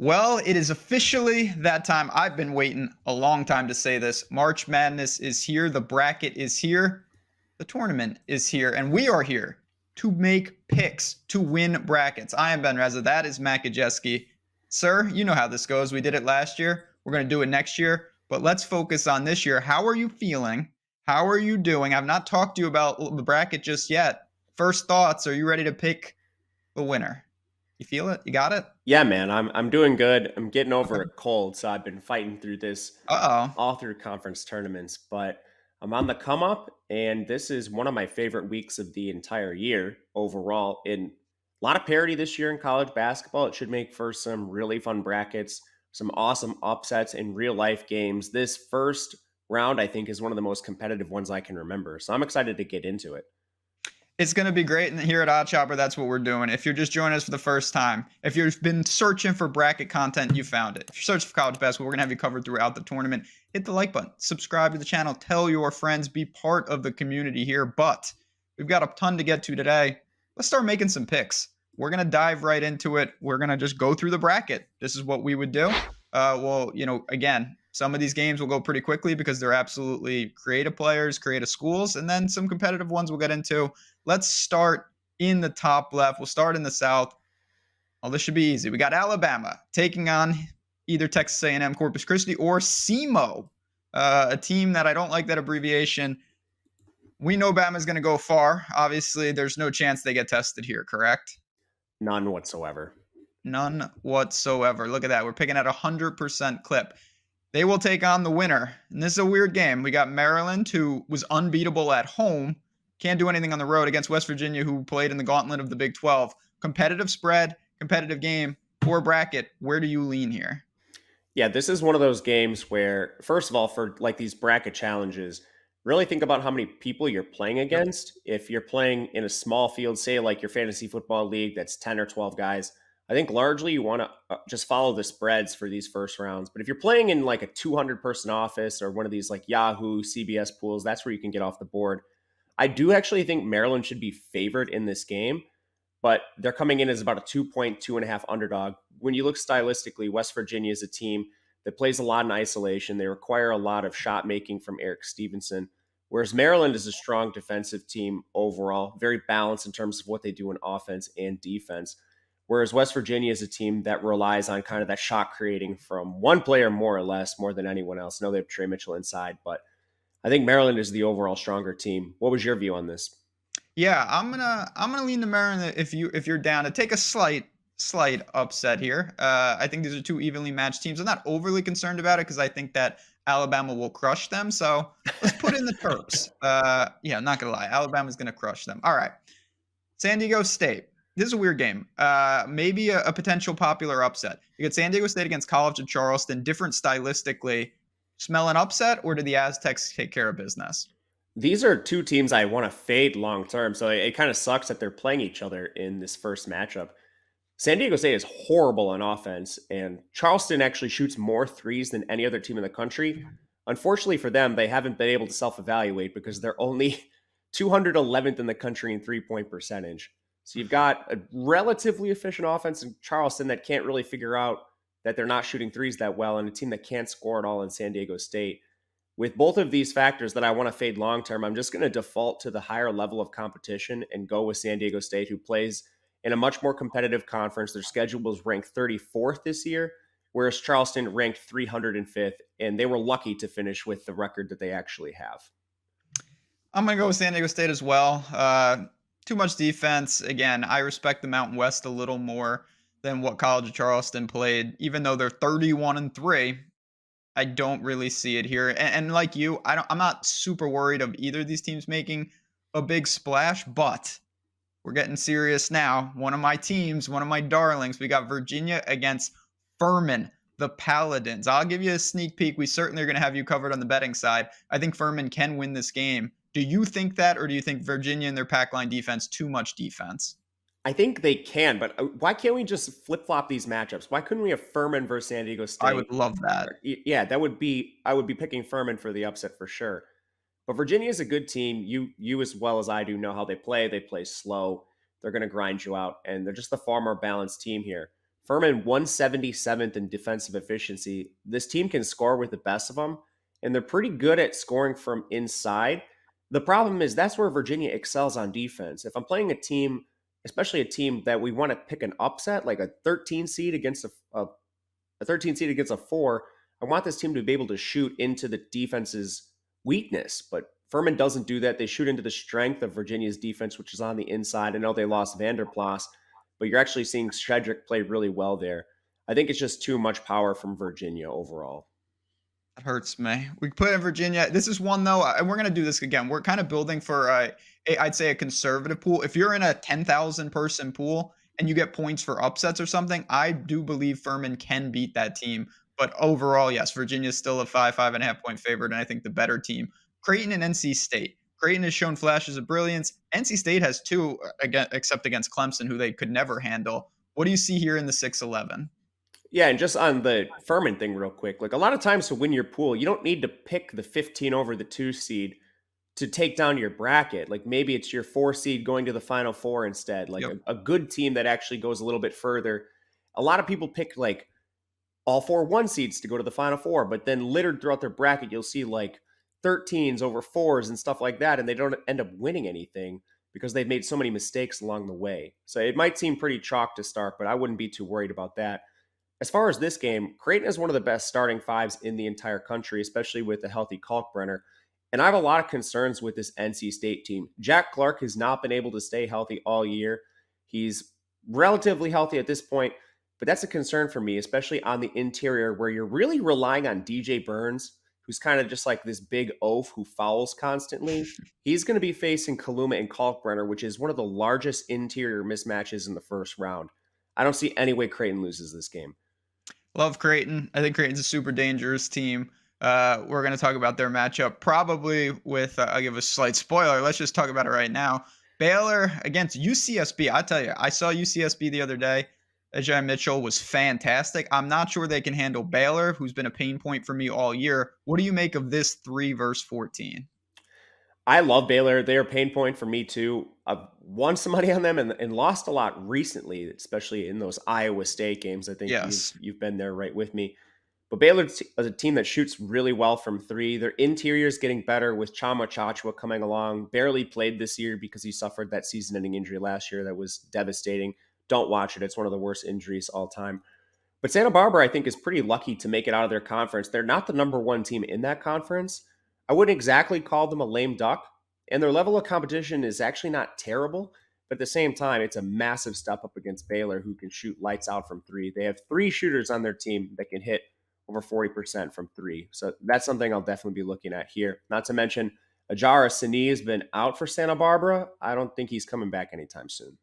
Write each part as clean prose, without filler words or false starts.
Well, it is officially that time. I've been waiting a long time to say this. March Madness is here. The bracket is here. The tournament is here. And we are here to make picks to win brackets. I am Ben Rasa. That is Matt Gajewski. Sir, you know how this goes. We did it last year. We're going to do it next year. But let's focus on this year. How are you feeling? How are you doing? I've not talked to you about the bracket just yet. First thoughts. Are you ready to pick the winner? You feel it? You got it? Yeah, man, I'm doing good. I'm getting over a cold, so I've been fighting through this Uh-oh. all through conference tournaments, but I'm on the come up, and this is one of my favorite weeks of the entire year overall. In a lot of parity this year in college basketball. It should make for some really fun brackets, some awesome upsets in real life games. This first round, I think, is one of the most competitive ones I can remember. So I'm excited to get into it. It's going to be great. And here at OddsShopper, that's what we're doing. If you're just joining us for the first time, if you've been searching for bracket content, you found it. If you're searching for college basketball, we're going to have you covered throughout the tournament. Hit the like button, subscribe to the channel, tell your friends, be part of the community here. But we've got a ton to get to today. Let's start making some picks. We're going to dive right into it. We're going to just go through the bracket. This is what we would do. Again, some of these games will go pretty quickly because they're absolutely creative players, creative schools, and then some competitive ones we'll get into. Let's start in the top left. We'll start in the South. Well, this should be easy. We got Alabama taking on either Texas A&M, Corpus Christi, or SEMO, a team that I don't like that abbreviation. We know Bama's going to go far. Obviously, there's no chance they get tested here, correct? None whatsoever. None whatsoever. Look at that. We're picking at 100% clip. They will take on the winner. And this is a weird game. We got Maryland, who was unbeatable at home, can't do anything on the road, against West Virginia, who played in the gauntlet of the Big 12. Competitive spread, competitive game, or bracket. Where do you lean here? Yeah, this is one of those games where, first of all, for like these bracket challenges, really think about how many people you're playing Yep. against. If you're playing in a small field, say like your fantasy football league that's 10 or 12 guys, I think largely you want to just follow the spreads for these first rounds. But if you're playing in like a 200 person office or one of these like Yahoo, CBS pools, that's where you can get off the board. I do actually think Maryland should be favored in this game, but they're coming in as about a 2.2.5 underdog. When you look stylistically, West Virginia is a team that plays a lot in isolation. They require a lot of shot making from Eric Stevenson, whereas Maryland is a strong defensive team overall, very balanced in terms of what they do in offense and defense. Whereas West Virginia is a team that relies on kind of that shot creating from one player more or less, more than anyone else. I know they have Trey Mitchell inside, but I think Maryland is the overall stronger team. What was your view on this? Yeah, I'm gonna lean to Maryland if you're down to take a slight upset here. I think these are two evenly matched teams. I'm not overly concerned about it because I think that Alabama will crush them. So let's put in the Terps. Yeah, I'm not gonna lie, Alabama's gonna crush them. All right, San Diego State. This is a weird game. Maybe a potential popular upset. You get San Diego State against College of Charleston. Different stylistically. Smell an upset, or do the Aztecs take care of business? These are two teams I want to fade long term, so it kind of sucks that they're playing each other in this first matchup. San Diego State is horrible on offense, and Charleston actually shoots more threes than any other team in the country. Unfortunately for them, they haven't been able to self evaluate because they're only 211th in the country in 3-point percentage. So you've got a relatively efficient offense in Charleston that can't really figure out that they're not shooting threes that well, and a team that can't score at all in San Diego State. With both of these factors that I want to fade long term, I'm just going to default to the higher level of competition and go with San Diego State, who plays in a much more competitive conference. Their schedule was ranked 34th this year, whereas Charleston ranked 305th, and they were lucky to finish with the record that they actually have. I'm going to go with San Diego State as well. Too much defense. Again, I respect the Mountain West a little more than what College of Charleston played, even though they're 31-3. I don't really see it here. And like you, I'm not super worried of either of these teams making a big splash, but we're getting serious now. One of my teams, one of my darlings, we got Virginia against Furman, the Paladins. I'll give you a sneak peek. We certainly are going to have you covered on the betting side. I think Furman can win this game. Do you think that, or do you think Virginia and their pack line defense, too much defense? I think they can, but why can't we just flip flop these matchups? Why couldn't we have Furman versus San Diego I would State? love that. Yeah, I would be picking Furman for the upset for sure. But Virginia is a good team. You as well as I know how they play. They play slow. They're going to grind you out, and they're just a far more balanced team here. Furman 177th in defensive efficiency. This team can score with the best of them, and they're pretty good at scoring from inside. The problem is that's where Virginia excels on defense. If I'm playing a team, especially a team that we want to pick an upset, like a 13 seed against a 13 seed against a 4, I want this team to be able to shoot into the defense's weakness. But Furman doesn't do that. They shoot into the strength of Virginia's defense, which is on the inside. I know they lost Vanderplas, but you're actually seeing Shedrick play really well there. I think it's just too much power from Virginia overall. That hurts me. We put in Virginia. This is one though, and we're gonna do this again. We're kind of building for I'd say a conservative pool. If you're in a 10,000 person pool and you get points for upsets or something, I do believe Furman can beat that team. But overall, yes, Virginia's still a 5.5 point favorite, and I think the better team. Creighton and NC State. Creighton has shown flashes of brilliance. NC State has two, again, except against Clemson, who they could never handle. What do you see here in the 6-11? Yeah, and just on the Furman thing real quick, like a lot of times to win your pool, you don't need to pick the 15 over the 2 seed to take down your bracket. Like maybe it's your 4 seed going to the Final Four instead, like Yep. a good team that actually goes a little bit further. A lot of people pick like all 4 1 seeds to go to the Final Four, but then littered throughout their bracket, you'll see like 13s over 4s and stuff like that, and they don't end up winning anything because they've made so many mistakes along the way. So it might seem pretty chalk to start, but I wouldn't be too worried about that. As far as this game, Creighton is one of the best starting 5s in the entire country, especially with a healthy Kalkbrenner. And I have a lot of concerns with this NC State team. Jack Clark has not been able to stay healthy all year. He's relatively healthy at this point, but that's a concern for me, especially on the interior where you're really relying on DJ Burns, who's kind of just like this big oaf who fouls constantly. He's going to be facing Kaluma and Kalkbrenner, which is one of the largest interior mismatches in the first round. I don't see any way Creighton loses this game. Love Creighton. I think Creighton's a super dangerous team. We're going to talk about their matchup probably with, I'll give a slight spoiler. Let's just talk about it right now. Baylor against UCSB. I tell you, I saw UCSB the other day. Ajay Mitchell was fantastic. I'm not sure they can handle Baylor, who's been a pain point for me all year. What do you make of this 3 versus 14? I love Baylor. They're a pain point for me too. I've won some money on them and lost a lot recently, especially in those Iowa State games. I think Yes. you've been there right with me. But Baylor is a team that shoots really well from 3. Their interior is getting better with Chama Chachua coming along. Barely played this year because he suffered that season-ending injury last year that was devastating. Don't watch it. It's one of the worst injuries all time. But Santa Barbara, I think, is pretty lucky to make it out of their conference. They're not the number 1 team in that conference. I wouldn't exactly call them a lame duck, and their level of competition is actually not terrible. But at the same time, it's a massive step up against Baylor, who can shoot lights out from 3. They have 3 shooters on their team that can hit over 40% from 3. So that's something I'll definitely be looking at here. Not to mention, Ajara Sani has been out for Santa Barbara. I don't think he's coming back anytime soon.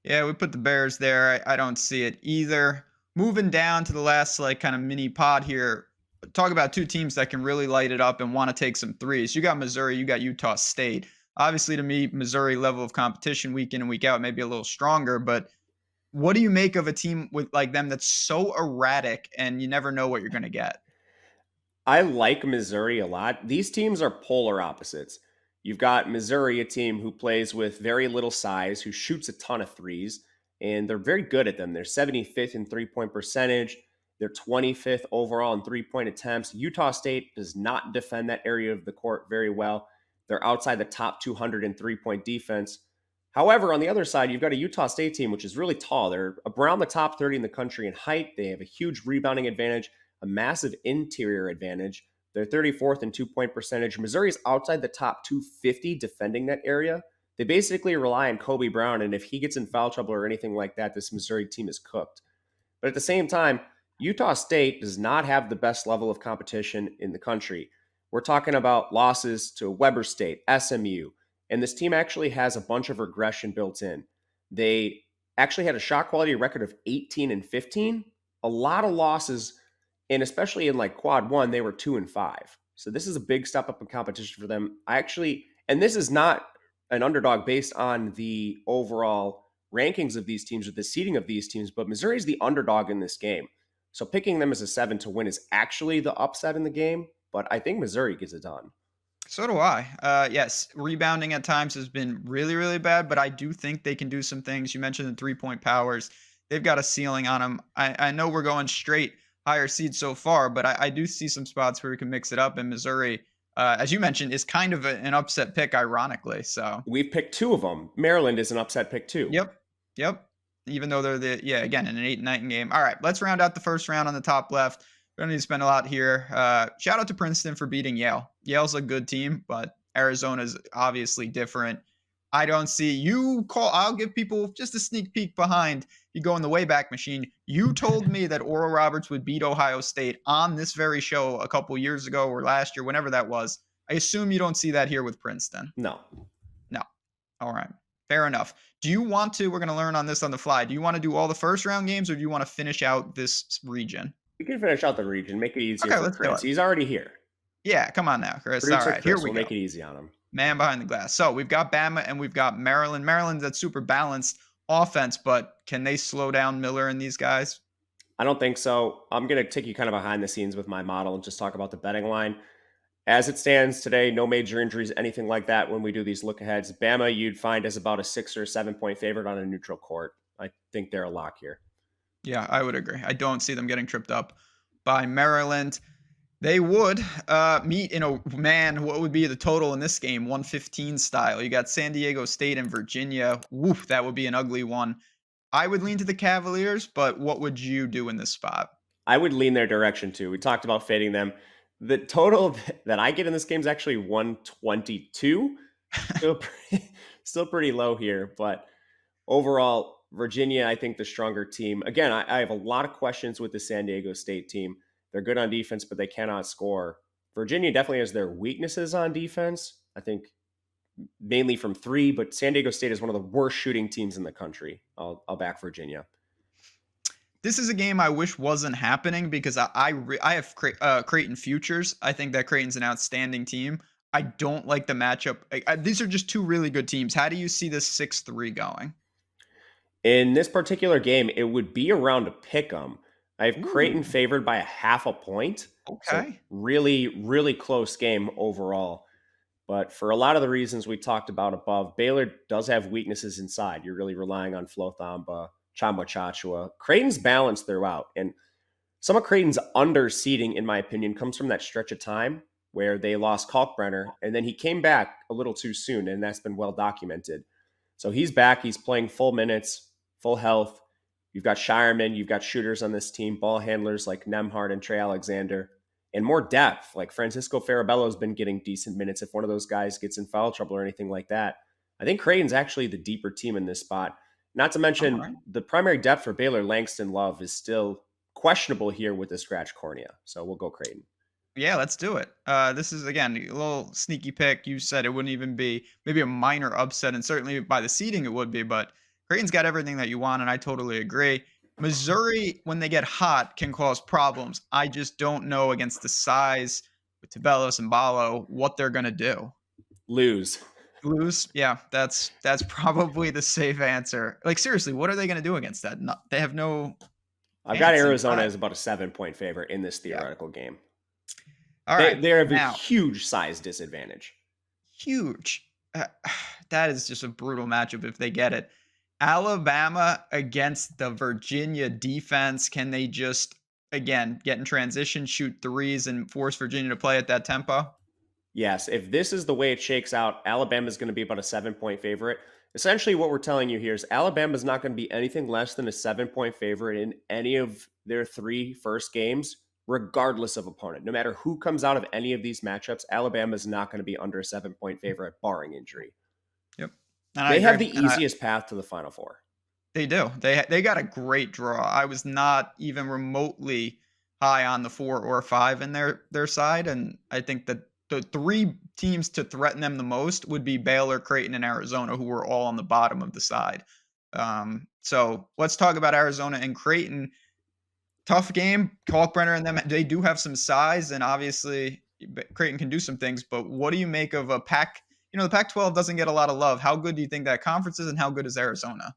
Yeah, we put the Bears there. I don't see it either. Moving down to the last like kind of mini pod here. Talk about 2 teams that can really light it up and want to take some threes. You got Missouri, you got Utah State. Obviously, to me, Missouri level of competition week in and week out may be a little stronger, but what do you make of a team with like them that's so erratic and you never know what you're going to get? I like Missouri a lot. These teams are polar opposites. You've got Missouri, a team who plays with very little size, who shoots a ton of threes, and they're very good at them. They're 75th in 3-point percentage. They're 25th overall in 3-point attempts. Utah State does not defend that area of the court very well. They're outside the top 200 in 3-point defense. However, on the other side, you've got a Utah State team, which is really tall. They're around the top 30 in the country in height. They have a huge rebounding advantage, a massive interior advantage. They're 34th in 2-point percentage. Missouri's outside the top 250 defending that area. They basically rely on Kobe Brown, and if he gets in foul trouble or anything like that, this Missouri team is cooked. But at the same time, Utah State does not have the best level of competition in the country. We're talking about losses to Weber State, SMU, and this team actually has a bunch of regression built in. They actually had a shot quality record of 18 and 15, a lot of losses, and especially in like quad 1, they were 2 and 5. So this is a big step up in competition for them. And this is not an underdog based on the overall rankings of these teams or the seeding of these teams, but Missouri is the underdog in this game. So picking them as a 7 to win is actually the upset in the game, but I think Missouri gets it done. So do I. Yes, rebounding at times has been really, really bad, but I do think they can do some things. You mentioned the 3-point powers. they've got a ceiling on them. I know we're going straight higher seeds so far, but I do see some spots where we can mix it up. And Missouri, as you mentioned, is kind of an upset pick, ironically. So We've picked two of them. Maryland is an upset pick too. yep, yep. Even though they're again in an 8-9 game. All right, let's round out the first round on the top left. We don't need to spend a lot here. Shout out to Princeton for beating Yale. Yale's a good team, but Arizona's obviously different. I don't see you call. I'll give people just a sneak peek behind. You go in the Wayback Machine. You told me that Oral Roberts would beat Ohio State on this very show a couple years ago or last year, whenever that was. I assume you don't see that here with Princeton. No. No. All right. Fair enough. Do you want to, we're going to learn on this on the fly. Do you want to do all the first round games or do you want to finish out this region? We can finish out the region, make it easier Okay, for let's do Chris. it. He's already here. Yeah, come on now, Chris. Producer All right, Chris here we will go. make it easy on him. Man behind the glass. So we've got Bama and we've got Maryland. Maryland's that super balanced offense, but can they slow down Miller and these guys? I don't think so. I'm going to take you kind of behind the scenes with my model and just talk about the betting line. As it stands today, no major injuries, anything like that when we do these look aheads. Bama, you'd find as about a 6 or 7 point favorite on a neutral court. I think they're a lock here. Yeah, I would agree. I don't see them getting tripped up by Maryland. They would meet in what would be the total in this game? 115 style. You got San Diego State and Virginia. Woof, that would be an ugly one. I would lean to the Cavaliers, but what would you do in this spot? I would lean their direction too. We talked about fading them. The total that I get in this game is actually 122. Still pretty low here, but overall, Virginia, I think the stronger team. Again, I have a lot of questions with the San Diego State team. They're good on defense, but they cannot score. Virginia definitely has their weaknesses on defense. I think mainly from three, but San Diego State is one of the worst shooting teams in the country. I'll back Virginia. This is a game I wish wasn't happening because I have Creighton futures. I think that Creighton's an outstanding team. I don't like the matchup. These are just two really good teams. How do you see this 6-3 going? In this particular game, it would be around a pick 'em. I have Creighton favored by a half a point. Okay. So really, really close game overall. But for a lot of the reasons we talked about above, Baylor does have weaknesses inside. You're really relying on Flo Thamba, Chamba Chachua. Creighton's balanced throughout. And some of Creighton's underseeding, in my opinion, comes from that stretch of time where they lost Kalkbrenner, and then he came back a little too soon, and that's been well documented. So he's back. He's playing full minutes, full health. You've got Shireman. You've got shooters on this team, ball handlers like Nemhard and Trey Alexander, and more depth. Like Francisco Farabello's been getting decent minutes if one of those guys gets in foul trouble or anything like that. I think Creighton's actually the deeper team in this spot. Not to mention the primary depth for Baylor, Langston Love, is still questionable here with the scratch cornea. So we'll go Creighton. Yeah, let's do it. This is, again, a little sneaky pick. You said it wouldn't even be maybe a minor upset, and certainly by the seeding it would be, but Creighton's got everything that you want, and I totally agree. Missouri, when they get hot, can cause problems. I just don't know against the size with Tabelos and Ballo what they're going to do. Lose. Yeah, that's probably the safe answer. Like, seriously, what are they going to do against that? They have no. I've got Arizona as about a 7 point favorite in this theoretical game. All right. They have a huge size disadvantage. Huge. That is just a brutal matchup if they get it. Alabama against the Virginia defense. Can they just, again, get in transition, shoot threes, and force Virginia to play at that tempo? Yes. If this is the way it shakes out, Alabama is going to be about a 7 point favorite. Essentially, what we're telling you here is Alabama is not going to be anything less than a 7 point favorite in any of their three first games, regardless of opponent. No matter who comes out of any of these matchups, Alabama is not going to be under a 7 point favorite, barring injury. Yep. They have the easiest path to the Final Four. They do. They got a great draw. I was not even remotely high on the 4 or 5 in their side, and I think that the three teams to threaten them the most would be Baylor, Creighton, and Arizona, who were all on the bottom of the side. So let's talk about Arizona and Creighton. Tough game. Kalkbrenner and them, they do have some size, and obviously Creighton can do some things, but what do you make of a Pac? The Pac-12 doesn't get a lot of love. How good do you think that conference is, and how good is Arizona?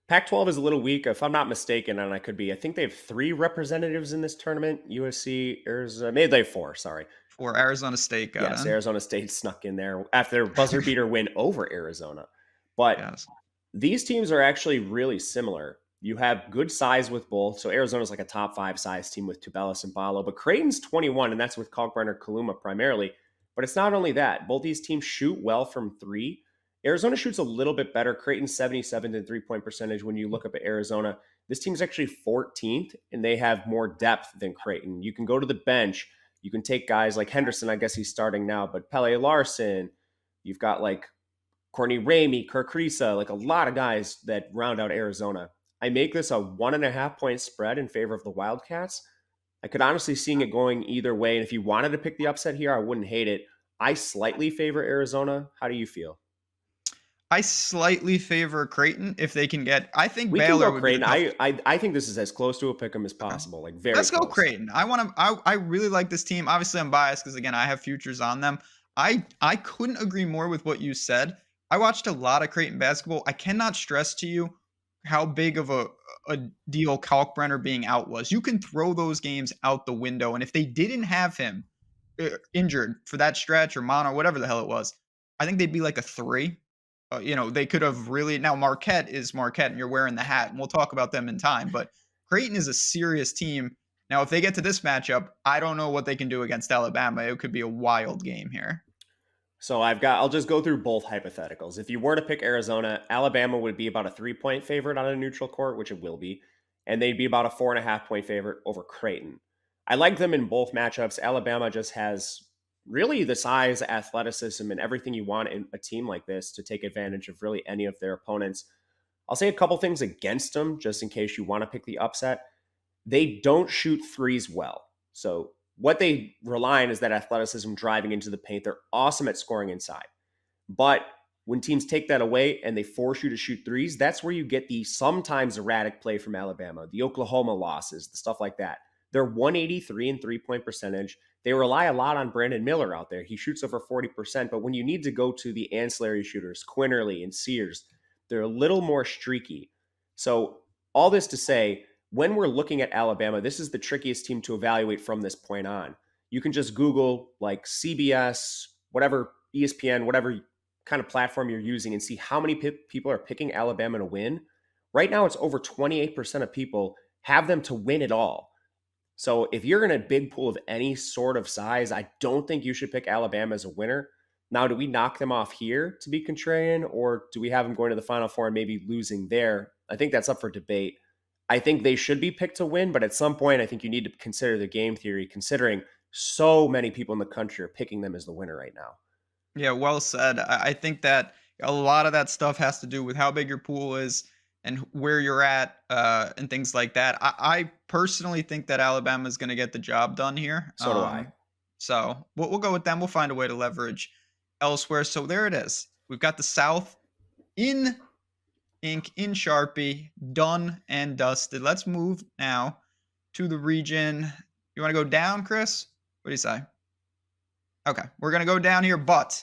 Pac-12 is a little weak, if I'm not mistaken, and I could be. I think they have 3 representatives in this tournament. USC, Arizona, maybe they have 4, sorry. For Arizona State got Yes, in. Arizona State snuck in there after their buzzer beater win over Arizona. But these teams are actually really similar. You have good size with both. So Arizona's like a top 5 size team with Tubelis and Balo, but Creighton's 21, and that's with Kalkbrenner Kaluma primarily. But it's not only that. Both these teams shoot well from 3. Arizona shoots a little bit better. Creighton's 77th in 3-point percentage. When you look up at Arizona, this team's actually 14th, and they have more depth than Creighton. You can go to the bench. You can take guys like Henderson. I guess he's starting now, but Pele Larson. You've got like Courtney Ramey, Kirk Risa, like a lot of guys that round out Arizona. I make this a 1.5-point spread in favor of the Wildcats. I could honestly see it going either way. And if you wanted to pick the upset here, I wouldn't hate it. I slightly favor Arizona. How do you feel? I slightly favor Creighton if they can get. I think We Baylor can go would Creighton. be I think this is as close to a pick 'em as possible. Like very. Let's close. go Creighton. I really like this team. Obviously, I'm biased because again, I have futures on them. I couldn't agree more with what you said. I watched a lot of Creighton basketball. I cannot stress to you how big of a deal Kalkbrenner being out was. You can throw those games out the window, and if they didn't have him injured for that stretch or mono, whatever the hell it was, I think they'd be like a 3. They could have really. Now Marquette is Marquette, and you're wearing the hat, and we'll talk about them in time. But Creighton is a serious team. Now, if they get to this matchup, I don't know what they can do against Alabama. It could be a wild game here. So I'll just go through both hypotheticals. If you were to pick Arizona, Alabama would be about a 3-point favorite on a neutral court, which it will be, and they'd be about a 4.5-point favorite over Creighton. I like them in both matchups. Alabama just has really the size, athleticism, and everything you want in a team like this to take advantage of really any of their opponents. I'll say a couple things against them, just in case you want to pick the upset. They don't shoot threes well. So what they rely on is that athleticism driving into the paint. They're awesome at scoring inside. But when teams take that away and they force you to shoot threes, that's where you get the sometimes erratic play from Alabama, the Oklahoma losses, the stuff like that. They're 183 in 3-point percentage. They rely a lot on Brandon Miller out there. He shoots over 40%, but when you need to go to the ancillary shooters, Quinterly and Sears, they're a little more streaky. So all this to say, when we're looking at Alabama, this is the trickiest team to evaluate from this point on. You can just Google like CBS, whatever, ESPN, whatever kind of platform you're using and see how many people are picking Alabama to win. Right now, it's over 28% of people have them to win it all. So if you're in a big pool of any sort of size, I don't think you should pick Alabama as a winner. Now, do we knock them off here to be contrarian, or do we have them going to the Final Four and maybe losing there? I think that's up for debate. I think they should be picked to win, but at some point, I think you need to consider the game theory, considering so many people in the country are picking them as the winner right now. Yeah, well said. I think that a lot of that stuff has to do with how big your pool is and where you're at and things like that. I personally think that Alabama is going to get the job done here. So do I. So we'll go with them. We'll find a way to leverage elsewhere. So there it is. We've got the South in ink, in Sharpie, done and dusted. Let's move now to the region. You want to go down, Chris? What do you say? Okay, we're going to go down here, but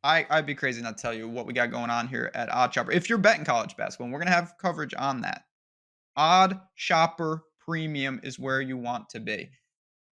I'd be crazy not to tell you what we got going on here at OddsShopper. If you're betting college basketball, we're going to have coverage on that. OddsShopper Premium is where you want to be. If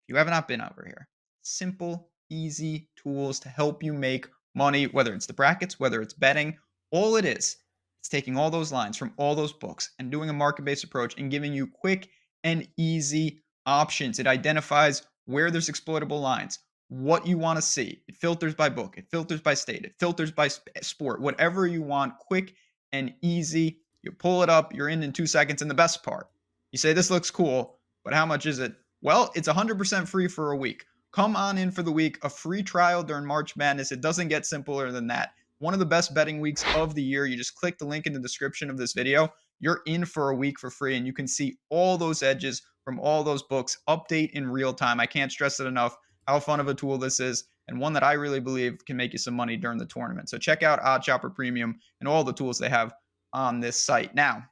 you have not been over here, simple, easy tools to help you make money, whether it's the brackets, whether it's betting, all it is, it's taking all those lines from all those books and doing a market-based approach and giving you quick and easy options. It identifies where there's exploitable lines, what you want to see. It filters by book, it filters by state, it filters by sport, whatever you want, quick and easy. You pull it up, you're in 2 seconds. And the best part, you say, this looks cool, but how much is it? Well, it's 100% free for a week. Come on in for the week, a free trial during March Madness. It doesn't get simpler than that. One of the best betting weeks of the year. You just click the link in the description of this video. You're in for a week for free, and you can see all those edges from all those books update in real time. I can't stress it enough how fun of a tool this is, and one that I really believe can make you some money during the tournament. So check out OddsShopper Premium and all the tools they have on this site. Now,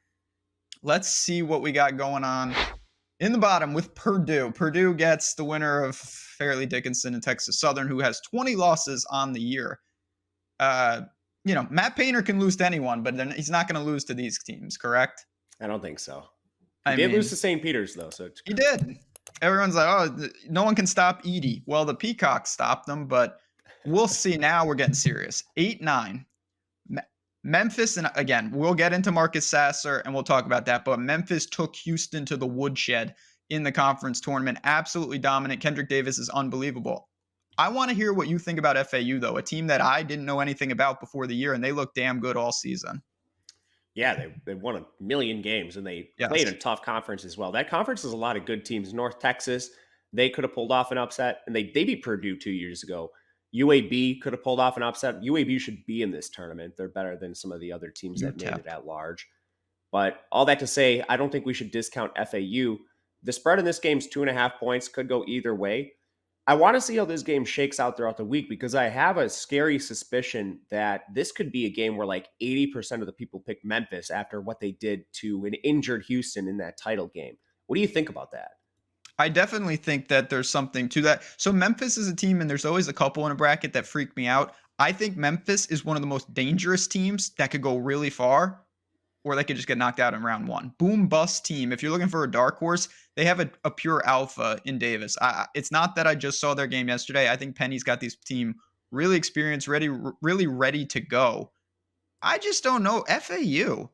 let's see what we got going on in the bottom with Purdue. Purdue gets the winner of Fairleigh Dickinson and Texas Southern, who has 20 losses on the year. Matt Painter can lose to anyone, but then he's not going to lose to these teams, correct? I don't think so. He did lose to St. Peter's, though. So he did. Everyone's like, oh, no one can stop Edey. Well, the Peacocks stopped them, but we'll see. Now we're getting serious. 8-9. Memphis, and again, we'll get into Marcus Sasser and we'll talk about that, but Memphis took Houston to the woodshed in the conference tournament. Absolutely dominant. Kendrick Davis is unbelievable. I want to hear what you think about FAU, though, a team that I didn't know anything about before the year, and they look damn good all season. Yeah, they won a million games, and they played a tough conference as well. That conference has a lot of good teams. North Texas, they could have pulled off an upset, and they beat Purdue 2 years ago. UAB could have pulled off an upset. UAB should be in this tournament. They're better than some of the other teams that made it at large. But all that to say, I don't think we should discount FAU. The spread in this game is 2.5 points, could go either way. I want to see how this game shakes out throughout the week because I have a scary suspicion that this could be a game where like 80% of the people pick Memphis after what they did to an injured Houston in that title game. What do you think about that? I definitely think that there's something to that. So Memphis is a team, and there's always a couple in a bracket that freak me out. I think Memphis is one of the most dangerous teams that could go really far, or they could just get knocked out in round one. Boom bust team. If you're looking for a dark horse, they have a pure alpha in Davis. It's not that I just saw their game yesterday. I think Penny's got this team really experienced, really ready to go. I just don't know. FAU,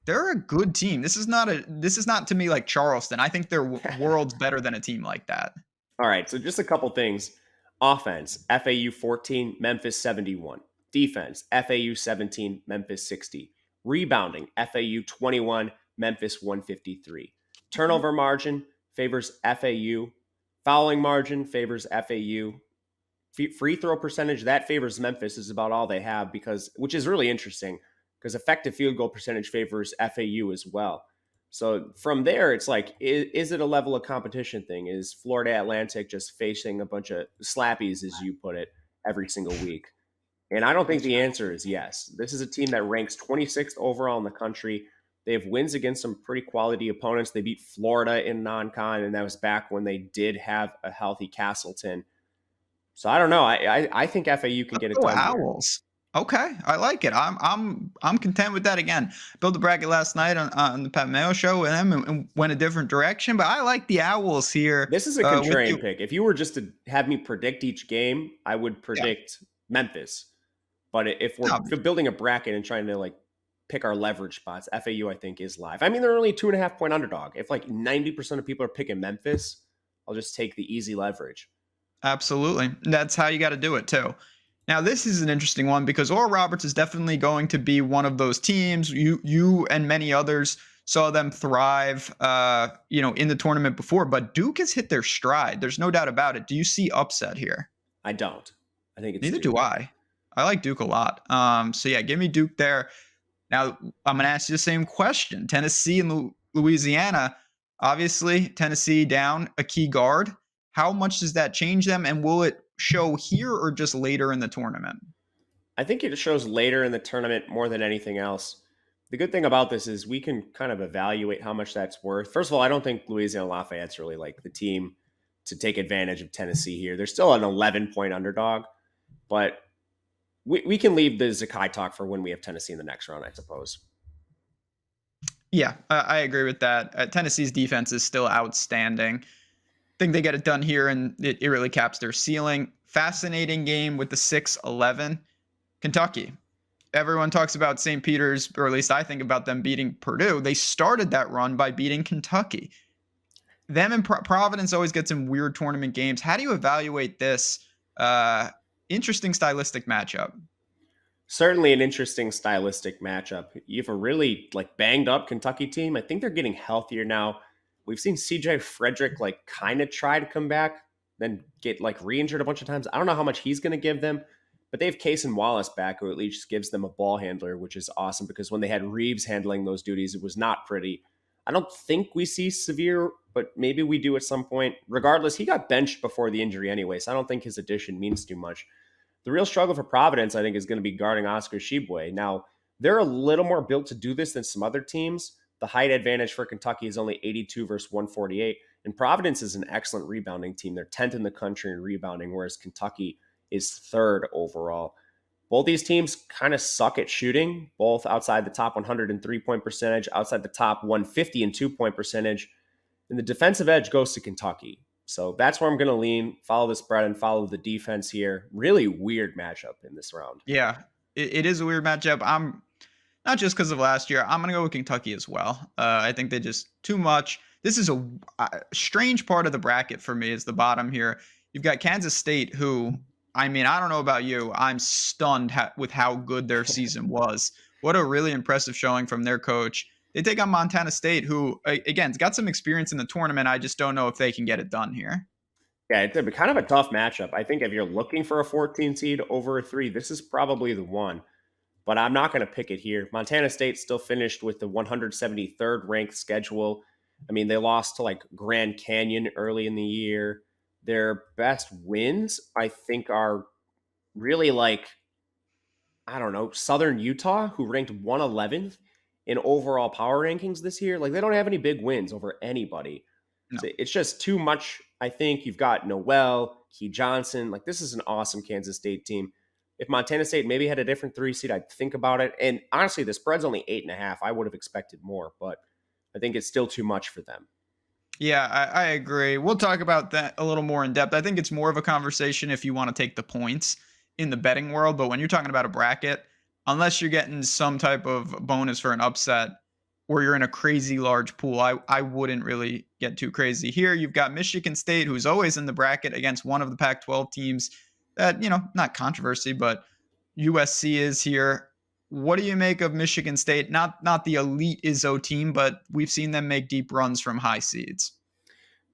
they're a good team. This is not to me like Charleston. I think they're worlds better than a team like that. All right, so just a couple things. Offense, FAU 14, Memphis 71. Defense, FAU 17, Memphis 60. Rebounding, FAU 21, Memphis 153. Turnover margin favors FAU. Fouling margin favors FAU. Free throw percentage, that favors Memphis, is about all they have, which is really interesting because effective field goal percentage favors FAU as well. So from there, it's like, is it a level of competition thing? Is Florida Atlantic just facing a bunch of slappies, as you put it, every single week? And I don't think the answer is yes. This is a team that ranks 26th overall in the country. They have wins against some pretty quality opponents. They beat Florida in non-con, and that was back when they did have a healthy Castleton. So I don't know. I think FAU can get it done. Owls. Here. Okay, I like it. I'm content with that. Again, built a bracket last night on the Pat Mayo show with them and went a different direction. But I like the Owls here. This is a contrarian pick. If you were just to have me predict each game, I would predict Memphis. But if we're building a bracket and trying to like pick our leverage spots, FAU I think is live. I mean, they're only 2.5 point underdog. If like 90% of people are picking Memphis, I'll just take the easy leverage. Absolutely. That's how you got to do it too. Now, this is an interesting one because Oral Roberts is definitely going to be one of those teams. You and many others saw them thrive, in the tournament before, but Duke has hit their stride. There's no doubt about it. Do you see upset here? I don't. I think it's neither Duke. do I. I like Duke a lot. So yeah, give me Duke there. Now I'm going to ask you the same question. Tennessee and Louisiana, obviously Tennessee down a key guard. How much does that change them? And will it show here or just later in the tournament? I think it shows later in the tournament more than anything else. The good thing about this is we can kind of evaluate how much that's worth. First of all, I don't think Louisiana Lafayette's really like the team to take advantage of Tennessee here. They're still an 11-point underdog, but we can leave the Zakai talk for when we have Tennessee in the next round, I suppose. Yeah, I agree with that. Tennessee's defense is still outstanding. I think they get it done here, and it really caps their ceiling. Fascinating game with the 6-11. Kentucky. Everyone talks about St. Peter's, or at least I think about them beating Purdue. They started that run by beating Kentucky. Them and Providence always gets in weird tournament games. How do you evaluate this interesting stylistic matchup? Certainly an interesting stylistic matchup. You have a really banged up Kentucky team. I think they're getting healthier now. We've seen CJ Frederick kind of try to come back, then get re-injured a bunch of times. I don't know how much he's going to give them, but they have Case and Wallace back, who at least gives them a ball handler, which is awesome because when they had Reeves handling those duties, it was not pretty. I don't think we see Xavier, but maybe we do at some point. Regardless, he got benched before the injury anyway, so I don't think his addition means too much. The real struggle for Providence, I think, is going to be guarding Oscar Tshiebwe. Now, they're a little more built to do this than some other teams. The height advantage for Kentucky is only 82 versus 148, and Providence is an excellent rebounding team. They're 10th in the country in rebounding, whereas Kentucky is 3rd overall. Both these teams kind of suck at shooting, both outside the top 100 in 3-point percentage, outside the top 150 in 2-point percentage, and the defensive edge goes to Kentucky. So that's where I'm going to lean, follow the spread and follow the defense here. Really weird matchup in this round. Yeah, It is a weird matchup. I'm not just because of last year. I'm going to go with Kentucky as well. I think they just too much. This is a strange part of the bracket for me is the bottom here. You've got Kansas State, who, I mean, I don't know about you. I'm stunned with how good their season was. What a really impressive showing from their coach. They take on Montana State, who, again, has got some experience in the tournament. I just don't know if they can get it done here. Yeah, it's kind of a tough matchup. I think if you're looking for a 14 seed over a 3, this is probably the one. But I'm not going to pick it here. Montana State still finished with the 173rd ranked schedule. I mean, they lost to like Grand Canyon early in the year. Their best wins, I think, are really like, I don't know, Southern Utah, who ranked 111th in overall power rankings this year. Like, they don't have any big wins over anybody. No. So it's just too much. I think you've got Noel, Key Johnson. Like, this is an awesome Kansas State team. If Montana State maybe had a different 3 seed, I'd think about it. And honestly, the spread's only 8.5. I would have expected more, but I think it's still too much for them. Yeah, I agree. We'll talk about that a little more in depth. I think it's more of a conversation if you want to take the points in the betting world. But when you're talking about a bracket, unless you're getting some type of bonus for an upset or you're in a crazy large pool, I wouldn't really get too crazy. Here, you've got Michigan State, who's always in the bracket against one of the Pac-12 teams that, not controversy, but USC is here. What do you make of Michigan State? Not the elite Izzo team, but we've seen them make deep runs from high seeds.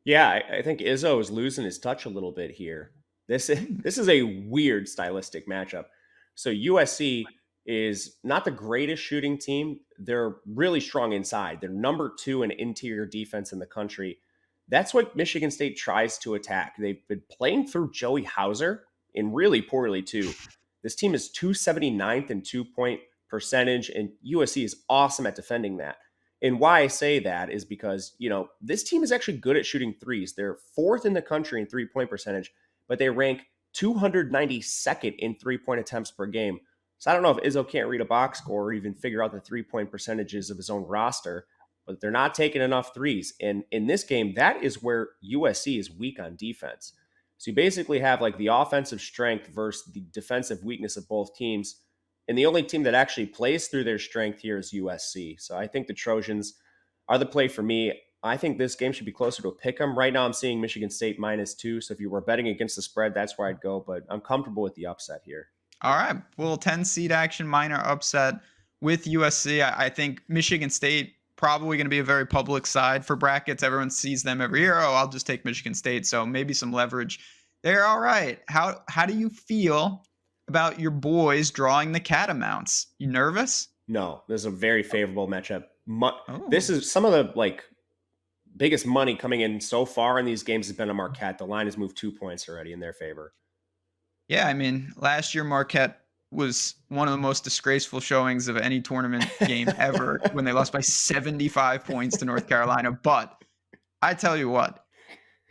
Yeah, I think Izzo is losing his touch a little bit here. This is a weird stylistic matchup. So USC is not the greatest shooting team. They're really strong inside. They're number 2 in interior defense in the country. That's what Michigan State tries to attack. They've been playing through Joey Hauser and really poorly too. This team is 279th in 2-point percentage, and USC is awesome at defending that. And why I say that is because, this team is actually good at shooting threes. They're 4th in the country in 3-point percentage, but they rank 292nd in 3-point attempts per game. So I don't know if Izzo can't read a box score or even figure out the 3-point percentages of his own roster, but they're not taking enough threes. And in this game, that is where USC is weak on defense. So you basically have like the offensive strength versus the defensive weakness of both teams. And the only team that actually plays through their strength here is USC. So I think the Trojans are the play for me. I think this game should be closer to a pick 'em. Right now I'm seeing Michigan State -2. So if you were betting against the spread, that's where I'd go. But I'm comfortable with the upset here. All right. Well, 10 seed action, minor upset with USC. I think Michigan State probably going to be a very public side for brackets. Everyone sees them every year. Oh, I'll just take Michigan State. So maybe some leverage there. All right. How do you feel about your boys drawing the Catamounts? You nervous? No, this is a very favorable matchup. Oh. This is some of the biggest money coming in so far in these games has been on Marquette. The line has moved 2 points already in their favor. Yeah, I mean, last year Marquette was one of the most disgraceful showings of any tournament game ever when they lost by 75 points to North Carolina. But I tell you what,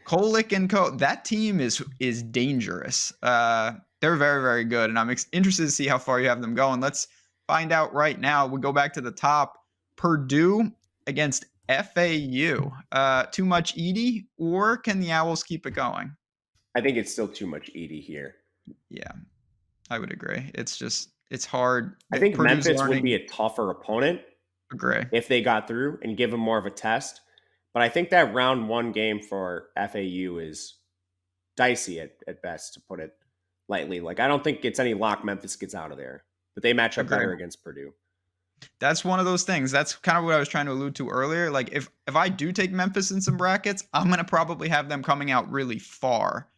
Kolick and co, that team is dangerous. They're very, very good, and I'm interested to see how far you have them going. Let's find out right now. We go back to the top. Purdue against FAU. Too much Edey, or can the Owls keep it going? I think it's still too much Edey here. Yeah, I would agree. It's hard. I think Purdue's Memphis would be a tougher opponent if they got through and give them more of a test. But I think that round 1 game for FAU is dicey at best, to put it lightly. Like, I don't think it's any lock Memphis gets out of there, but they match up better against Purdue. That's one of those things. That's kind of what I was trying to allude to earlier. Like, if I do take Memphis in some brackets, I'm going to probably have them coming out really far.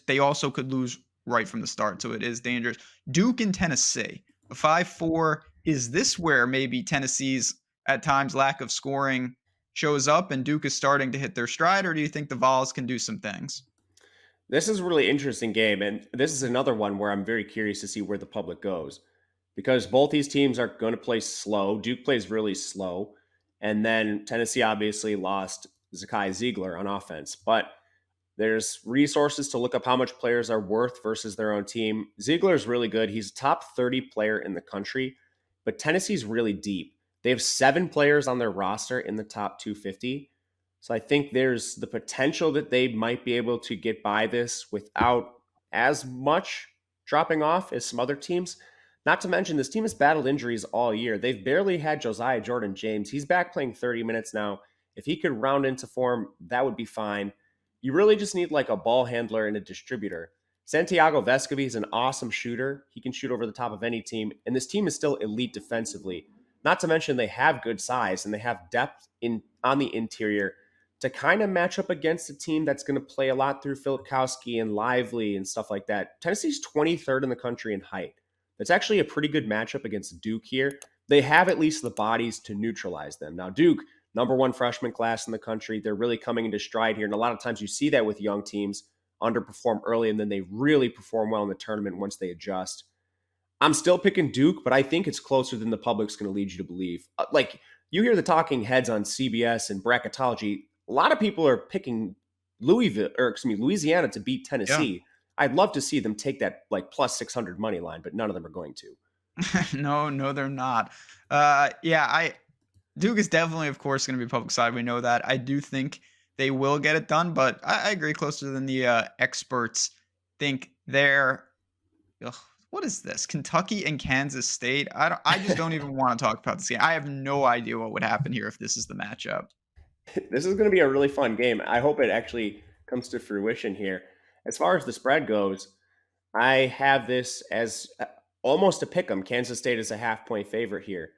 They also could lose right from the start, so it is dangerous. Duke and Tennessee, a 5-4. Is this where maybe Tennessee's at times lack of scoring shows up and Duke is starting to hit their stride, or do you think the Vols can do some things? This is a really interesting game, and this is another one where I'm very curious to see where the public goes, because both these teams are going to play slow. Duke plays really slow, and then Tennessee obviously lost Zakai Ziegler on offense, but there's resources to look up how much players are worth versus their own team. Ziegler is really good. He's a top 30 player in the country, but Tennessee's really deep. They have 7 players on their roster in the top 250. So I think there's the potential that they might be able to get by this without as much dropping off as some other teams. Not to mention, this team has battled injuries all year. They've barely had Josiah Jordan-James. He's back playing 30 minutes now. If he could round into form, that would be fine. You really just need like a ball handler and a distributor. Santiago Vescovi is an awesome shooter. He can shoot over the top of any team, and this team is still elite defensively. Not to mention they have good size and they have depth in on the interior to kind of match up against a team that's going to play a lot through Filipkowski and Lively and stuff like that. Tennessee's 23rd in the country in height. That's actually a pretty good matchup against Duke here. They have at least the bodies to neutralize them. Now, Duke, number one freshman class in the country, they're really coming into stride here. And a lot of times you see that with young teams underperform early and then they really perform well in the tournament once they adjust. I'm still picking Duke, but I think it's closer than the public's going to lead you to believe. Like, you hear the talking heads on CBS and bracketology. A lot of people are picking Louisiana to beat Tennessee. Yeah. I'd love to see them take that like plus 600 money line, but none of them are going to. No, they're not. Duke is definitely, of course, going to be public side. We know that. I do think they will get it done, but I agree closer than the experts think they're. What is this? Kentucky and Kansas State? I just don't even want to talk about this game. I have no idea what would happen here if this is the matchup. This is going to be a really fun game. I hope it actually comes to fruition here. As far as the spread goes, I have this as almost a pick 'em. Kansas State is a half-point favorite here.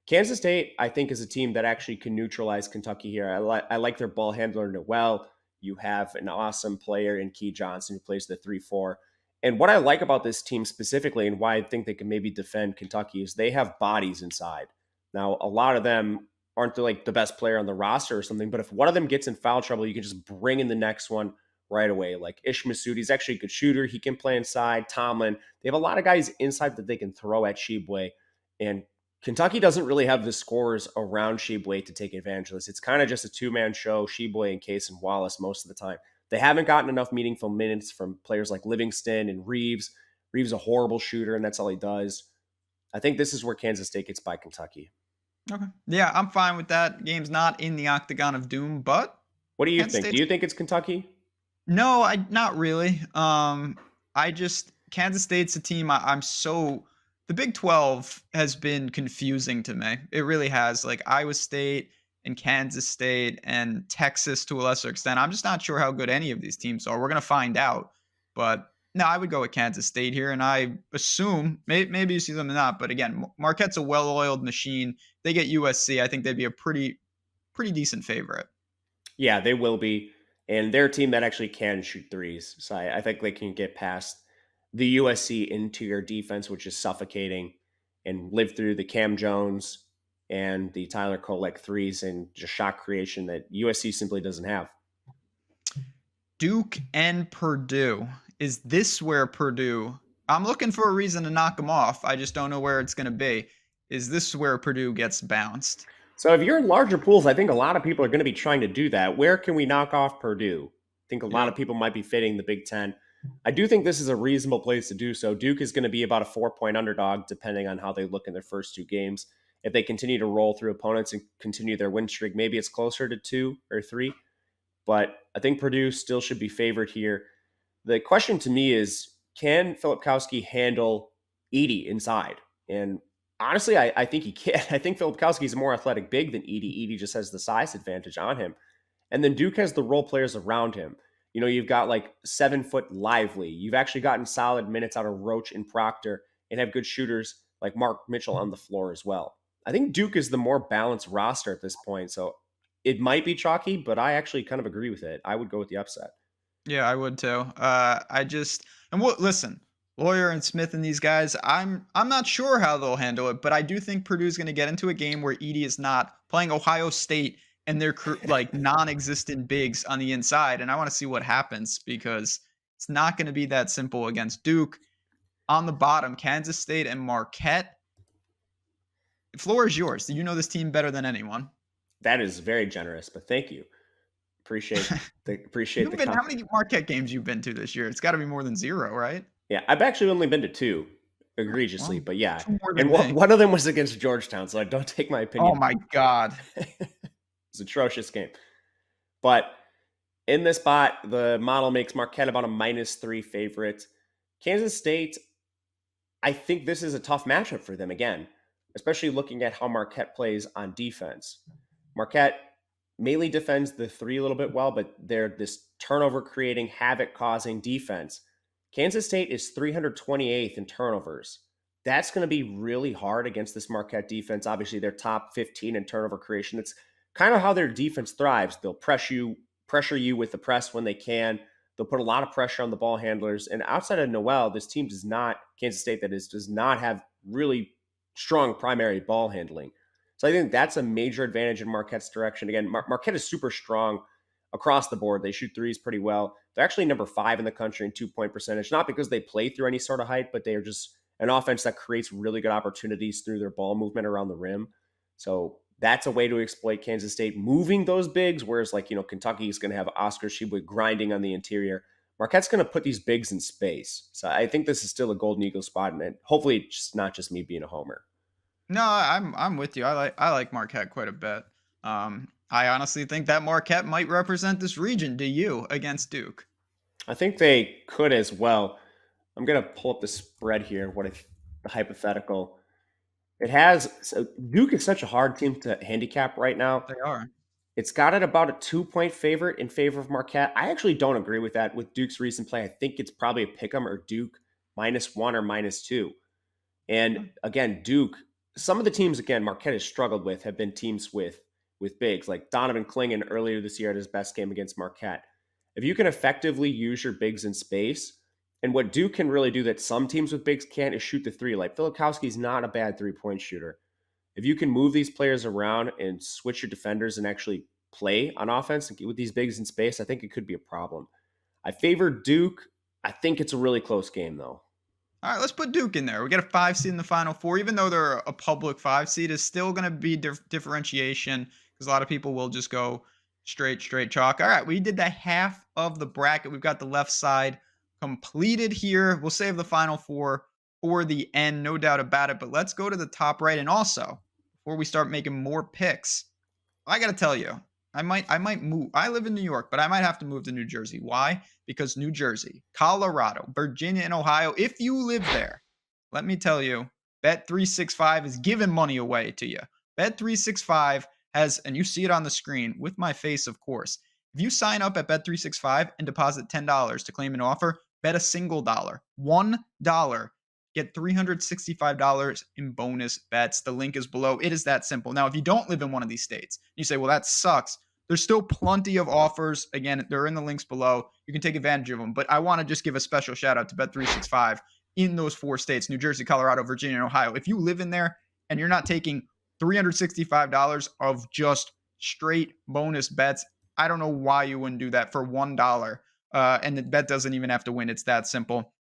Kansas State, I think, is a team that actually can neutralize Kentucky here. I like their ball handler well. You have an awesome player in Key Johnson who plays the 3-4. And what I like about this team specifically and why I think they can maybe defend Kentucky is they have bodies inside. Now, a lot of them aren't like the best player on the roster or something, but if one of them gets in foul trouble, you can just bring in the next one right away. Like Ish Massoud, he's actually a good shooter. He can play inside. Tomlin. They have a lot of guys inside that they can throw at Tshiebwe. And Kentucky doesn't really have the scorers around Tshiebwe to take advantage of this. It's kind of just a two-man show, Tshiebwe and Case and Wallace most of the time. They haven't gotten enough meaningful minutes from players like Livingston and Reeves. Reeves is a horrible shooter, and that's all he does. I think this is where Kansas State gets by Kentucky. Okay. Yeah, I'm fine with that. Game's not in the octagon of doom, but what do you think? Do you think it's Kentucky? No, not really. Kansas State's a team the Big 12 has been confusing to me. It really has. Like Iowa State and Kansas State and Texas to a lesser extent. I'm just not sure how good any of these teams are. We're going to find out. But no, I would go with Kansas State here. And I assume, maybe you see them or not, but again, Marquette's a well-oiled machine. They get USC. I think they'd be a pretty decent favorite. Yeah, they will be. And they're a team that actually can shoot threes. So I think they can get past the USC interior defense, which is suffocating, and live through the Cam Jones and the Tyler Kolek threes and just shot creation that USC simply doesn't have. Duke and Purdue. Is this where Purdue... I'm looking for a reason to knock them off. I just don't know where it's going to be. Is this where Purdue gets bounced? So if you're in larger pools, I think a lot of people are going to be trying to do that. Where can we knock off Purdue? I think a lot of people might be fitting the Big Ten. I do think this is a reasonable place to do so. Duke is going to be about a 4-point underdog, depending on how they look in their first two games. If they continue to roll through opponents and continue their win streak, maybe it's closer to 2 or 3. But I think Purdue still should be favored here. The question to me is, can Filipkowski handle Edey inside? And honestly, I think he can. I think Filipkowski is a more athletic big than Edey. Edey just has the size advantage on him. And then Duke has the role players around him. You know, you've got like 7-foot Lively. You've actually gotten solid minutes out of Roach and Proctor and have good shooters like Mark Mitchell on the floor as well. I think Duke is the more balanced roster at this point. So it might be chalky, but I actually kind of agree with it. I would go with the upset. Yeah, I would too. Listen, Lawyer and Smith and these guys, I'm not sure how they'll handle it, but I do think Purdue's going to get into a game where Edey is not playing Ohio State and they're like non-existent bigs on the inside. And I want to see what happens because it's not going to be that simple against Duke. On the bottom, Kansas State and Marquette. The floor is yours. You know this team better than anyone. That is very generous, but thank you. Appreciate the how many Marquette games you've been to this year? It's got to be more than 0, right? Yeah, I've actually only been to 2, egregiously, but yeah. And one of them was against Georgetown, so I don't take my opinion. Oh my God. It's an atrocious game. But in this spot, the model makes Marquette about a -3 favorite. Kansas State, I think this is a tough matchup for them again, especially looking at how Marquette plays on defense. Marquette mainly defends the three a little bit well, but they're this turnover creating, havoc causing defense. Kansas State is 328th in turnovers. That's going to be really hard against this Marquette defense. Obviously, they're top 15 in turnover creation. It's kind of how their defense thrives. They'll pressure you with the press when they can. They'll put a lot of pressure on the ball handlers. And outside of Noel, this team does not, Kansas State that is, does not have really strong primary ball handling. So I think that's a major advantage in Marquette's direction. Again, Marquette is super strong across the board. They shoot threes pretty well. They're actually number 5 in the country in 2-point percentage, not because they play through any sort of height, but they are just an offense that creates really good opportunities through their ball movement around the rim. So that's a way to exploit Kansas State moving those bigs, whereas Kentucky is going to have Oscar Tshiebwe grinding on the interior. Marquette's going to put these bigs in space. So I think this is still a Golden Eagle spot, and hopefully it's not just me being a homer. No, I'm with you. I like Marquette quite a bit. I honestly think that Marquette might represent this region. Do you against Duke? I think they could as well. I'm going to pull up the spread here. The hypothetical? Duke is such a hard team to handicap right now. They are. It's got it about a 2-point favorite in favor of Marquette. I actually don't agree with that with Duke's recent play. I think it's probably a pick'em or Duke -1 or -2. And again, Duke, some of the teams, again, Marquette has struggled with have been teams with bigs, like Donovan Clingan earlier this year at his best game against Marquette. If you can effectively use your bigs in space, and what Duke can really do that some teams with bigs can't is shoot the three. Like Filikowski's not a bad 3-point shooter. If you can move these players around and switch your defenders and actually play on offense with these bigs in space, I think it could be a problem. I favor Duke. I think it's a really close game, though. All right, let's put Duke in there. We get a 5 seed in the Final Four. Even though they're a public 5 seed, is still going to be differentiation because a lot of people will just go straight chalk. All right, we did the half of the bracket. We've got the left side completed here. We'll save the Final Four for the end, no doubt about it. But let's go to the top right. And also, before we start making more picks, I got to tell you, I might move. I live in New York, but I might have to move to New Jersey. Why? Because New Jersey, Colorado, Virginia, and Ohio, if you live there, let me tell you, Bet365 is giving money away to you. Bet365 has, and you see it on the screen with my face, of course. If you sign up at Bet365 and deposit $10 to claim an offer, bet a single dollar, $1, get $365 in bonus bets. The link is below. It is that simple. Now, if you don't live in one of these states, you say, well, that sucks. There's still plenty of offers. Again, they're in the links below. You can take advantage of them. But I want to just give a special shout out to Bet365 in those 4 states, New Jersey, Colorado, Virginia, and Ohio. If you live in there and you're not taking $365 of just straight bonus bets, I don't know why you wouldn't do that for $1. And the bet doesn't even have to win. It's that simple.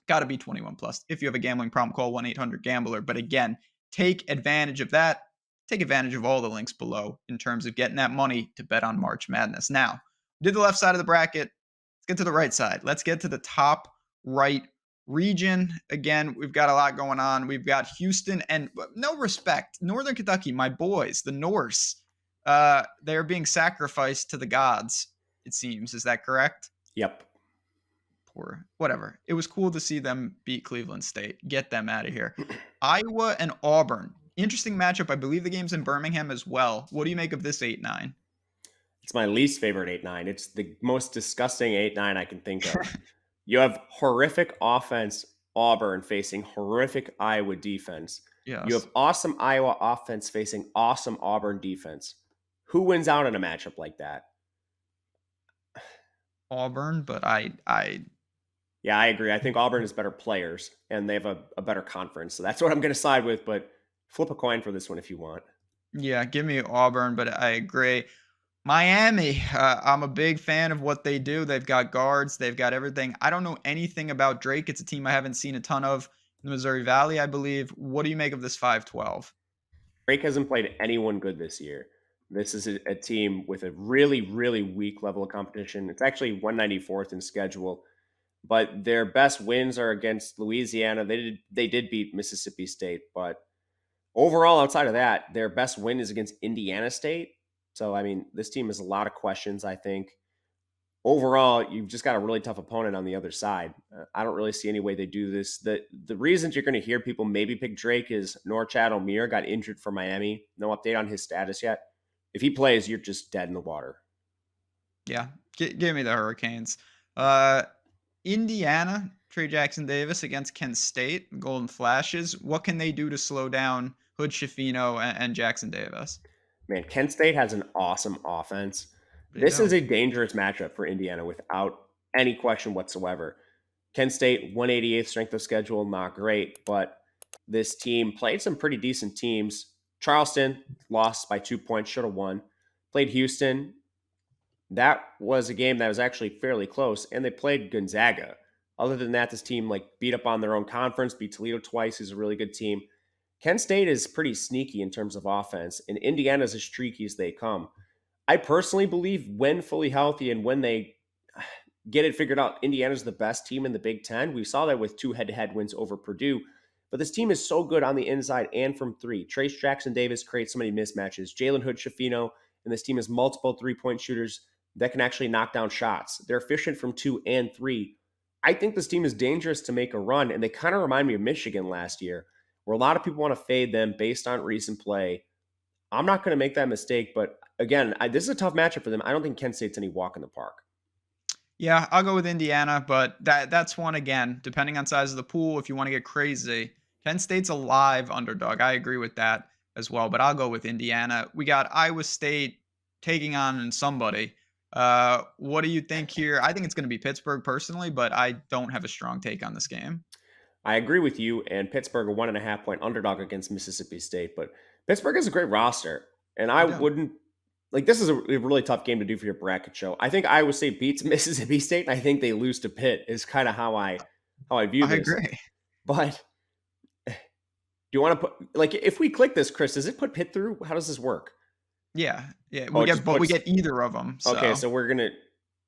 Got to be 21 plus. If you have a gambling problem, call 1-800-GAMBLER. But again, take advantage of that. Take advantage of all the links below in terms of getting that money to bet on March Madness. Now, we did the left side of the bracket. Let's get to the right side. Let's get to the top right region. Again, we've got a lot going on. We've got Houston and no respect, Northern Kentucky, my boys, the Norse. They're being sacrificed to the gods, it seems. Is that correct? Yep. Or whatever. It was cool to see them beat Cleveland State. Get them out of here. Iowa and Auburn. Interesting matchup. I believe the game's in Birmingham as well. What do you make of this 8-9? It's my least favorite 8-9. It's the most disgusting 8-9 I can think of. You have horrific offense, Auburn facing horrific Iowa defense. Yes. You have awesome Iowa offense facing awesome Auburn defense. Who wins out in a matchup like that? Auburn, but Yeah, I agree. I think Auburn is better players, and they have a better conference. So that's what I'm going to side with, but flip a coin for this one if you want. Yeah, give me Auburn, but I agree. Miami, I'm a big fan of what they do. They've got guards. They've got everything. I don't know anything about Drake. It's a team I haven't seen a ton of in the Missouri Valley, I believe. What do you make of this 5-12? Drake hasn't played anyone good this year. This is a team with a really, really weak level of competition. It's actually 194th in schedule. But their best wins are against Louisiana. They did beat Mississippi State, but overall, outside of that, their best win is against Indiana State. So, I mean, this team has a lot of questions, I think. overall, you've just got a really tough opponent on the other side. I don't really see any way they do this. The reasons you're going to hear people maybe pick Drake is Norchad Omier got injured for Miami. No update on his status yet. If he plays, you're just dead in the water. Yeah, give me the Hurricanes. Indiana, Trey Jackson Davis against Kent State, Golden Flashes. What can they do to slow down Hood Schifino and Jackson Davis? Man, Kent State has an awesome offense. They This do. is a dangerous matchup for Indiana without any question whatsoever. Kent State, 188th strength of schedule, not great, but this team played some pretty decent teams. Charleston lost by 2 points, should have won. Played Houston. That was a game that was actually fairly close, and they played Gonzaga. Other than that, this team beat up on their own conference, beat Toledo twice, who's a really good team. Kent State is pretty sneaky in terms of offense, and Indiana's as streaky as they come. I personally believe when fully healthy and when they get it figured out, Indiana's the best team in the Big Ten. We saw that with 2 head-to-head wins over Purdue. But this team is so good on the inside and from 3. Trace Jackson Davis creates so many mismatches. Jalen Hood Schifino, and this team has multiple 3-point shooters that can actually knock down shots. They're efficient from 2 and 3. I think this team is dangerous to make a run, and they kind of remind me of Michigan last year, where a lot of people want to fade them based on recent play. I'm not going to make that mistake, but again, this is a tough matchup for them. I don't think Kent State's any walk in the park. Yeah, I'll go with Indiana, but that's one again, depending on size of the pool. If you want to get crazy, Kent State's a live underdog. I agree with that as well, but I'll go with Indiana. We got Iowa State taking on somebody. What do you think here? I think it's going to be Pittsburgh personally, but I don't have a strong take on this game. I agree with you, and Pittsburgh a 1.5-point underdog against Mississippi State, but Pittsburgh has a great roster, and I wouldn't this is a really tough game to do for your bracket show. I think Iowa State beats Mississippi State, and I think they lose to Pitt is kind of how I view this. I agree. But do you want to put if we click this, Chris, does it put Pitt through? How does this work? Yeah. We get either of them. So. Okay, so we're gonna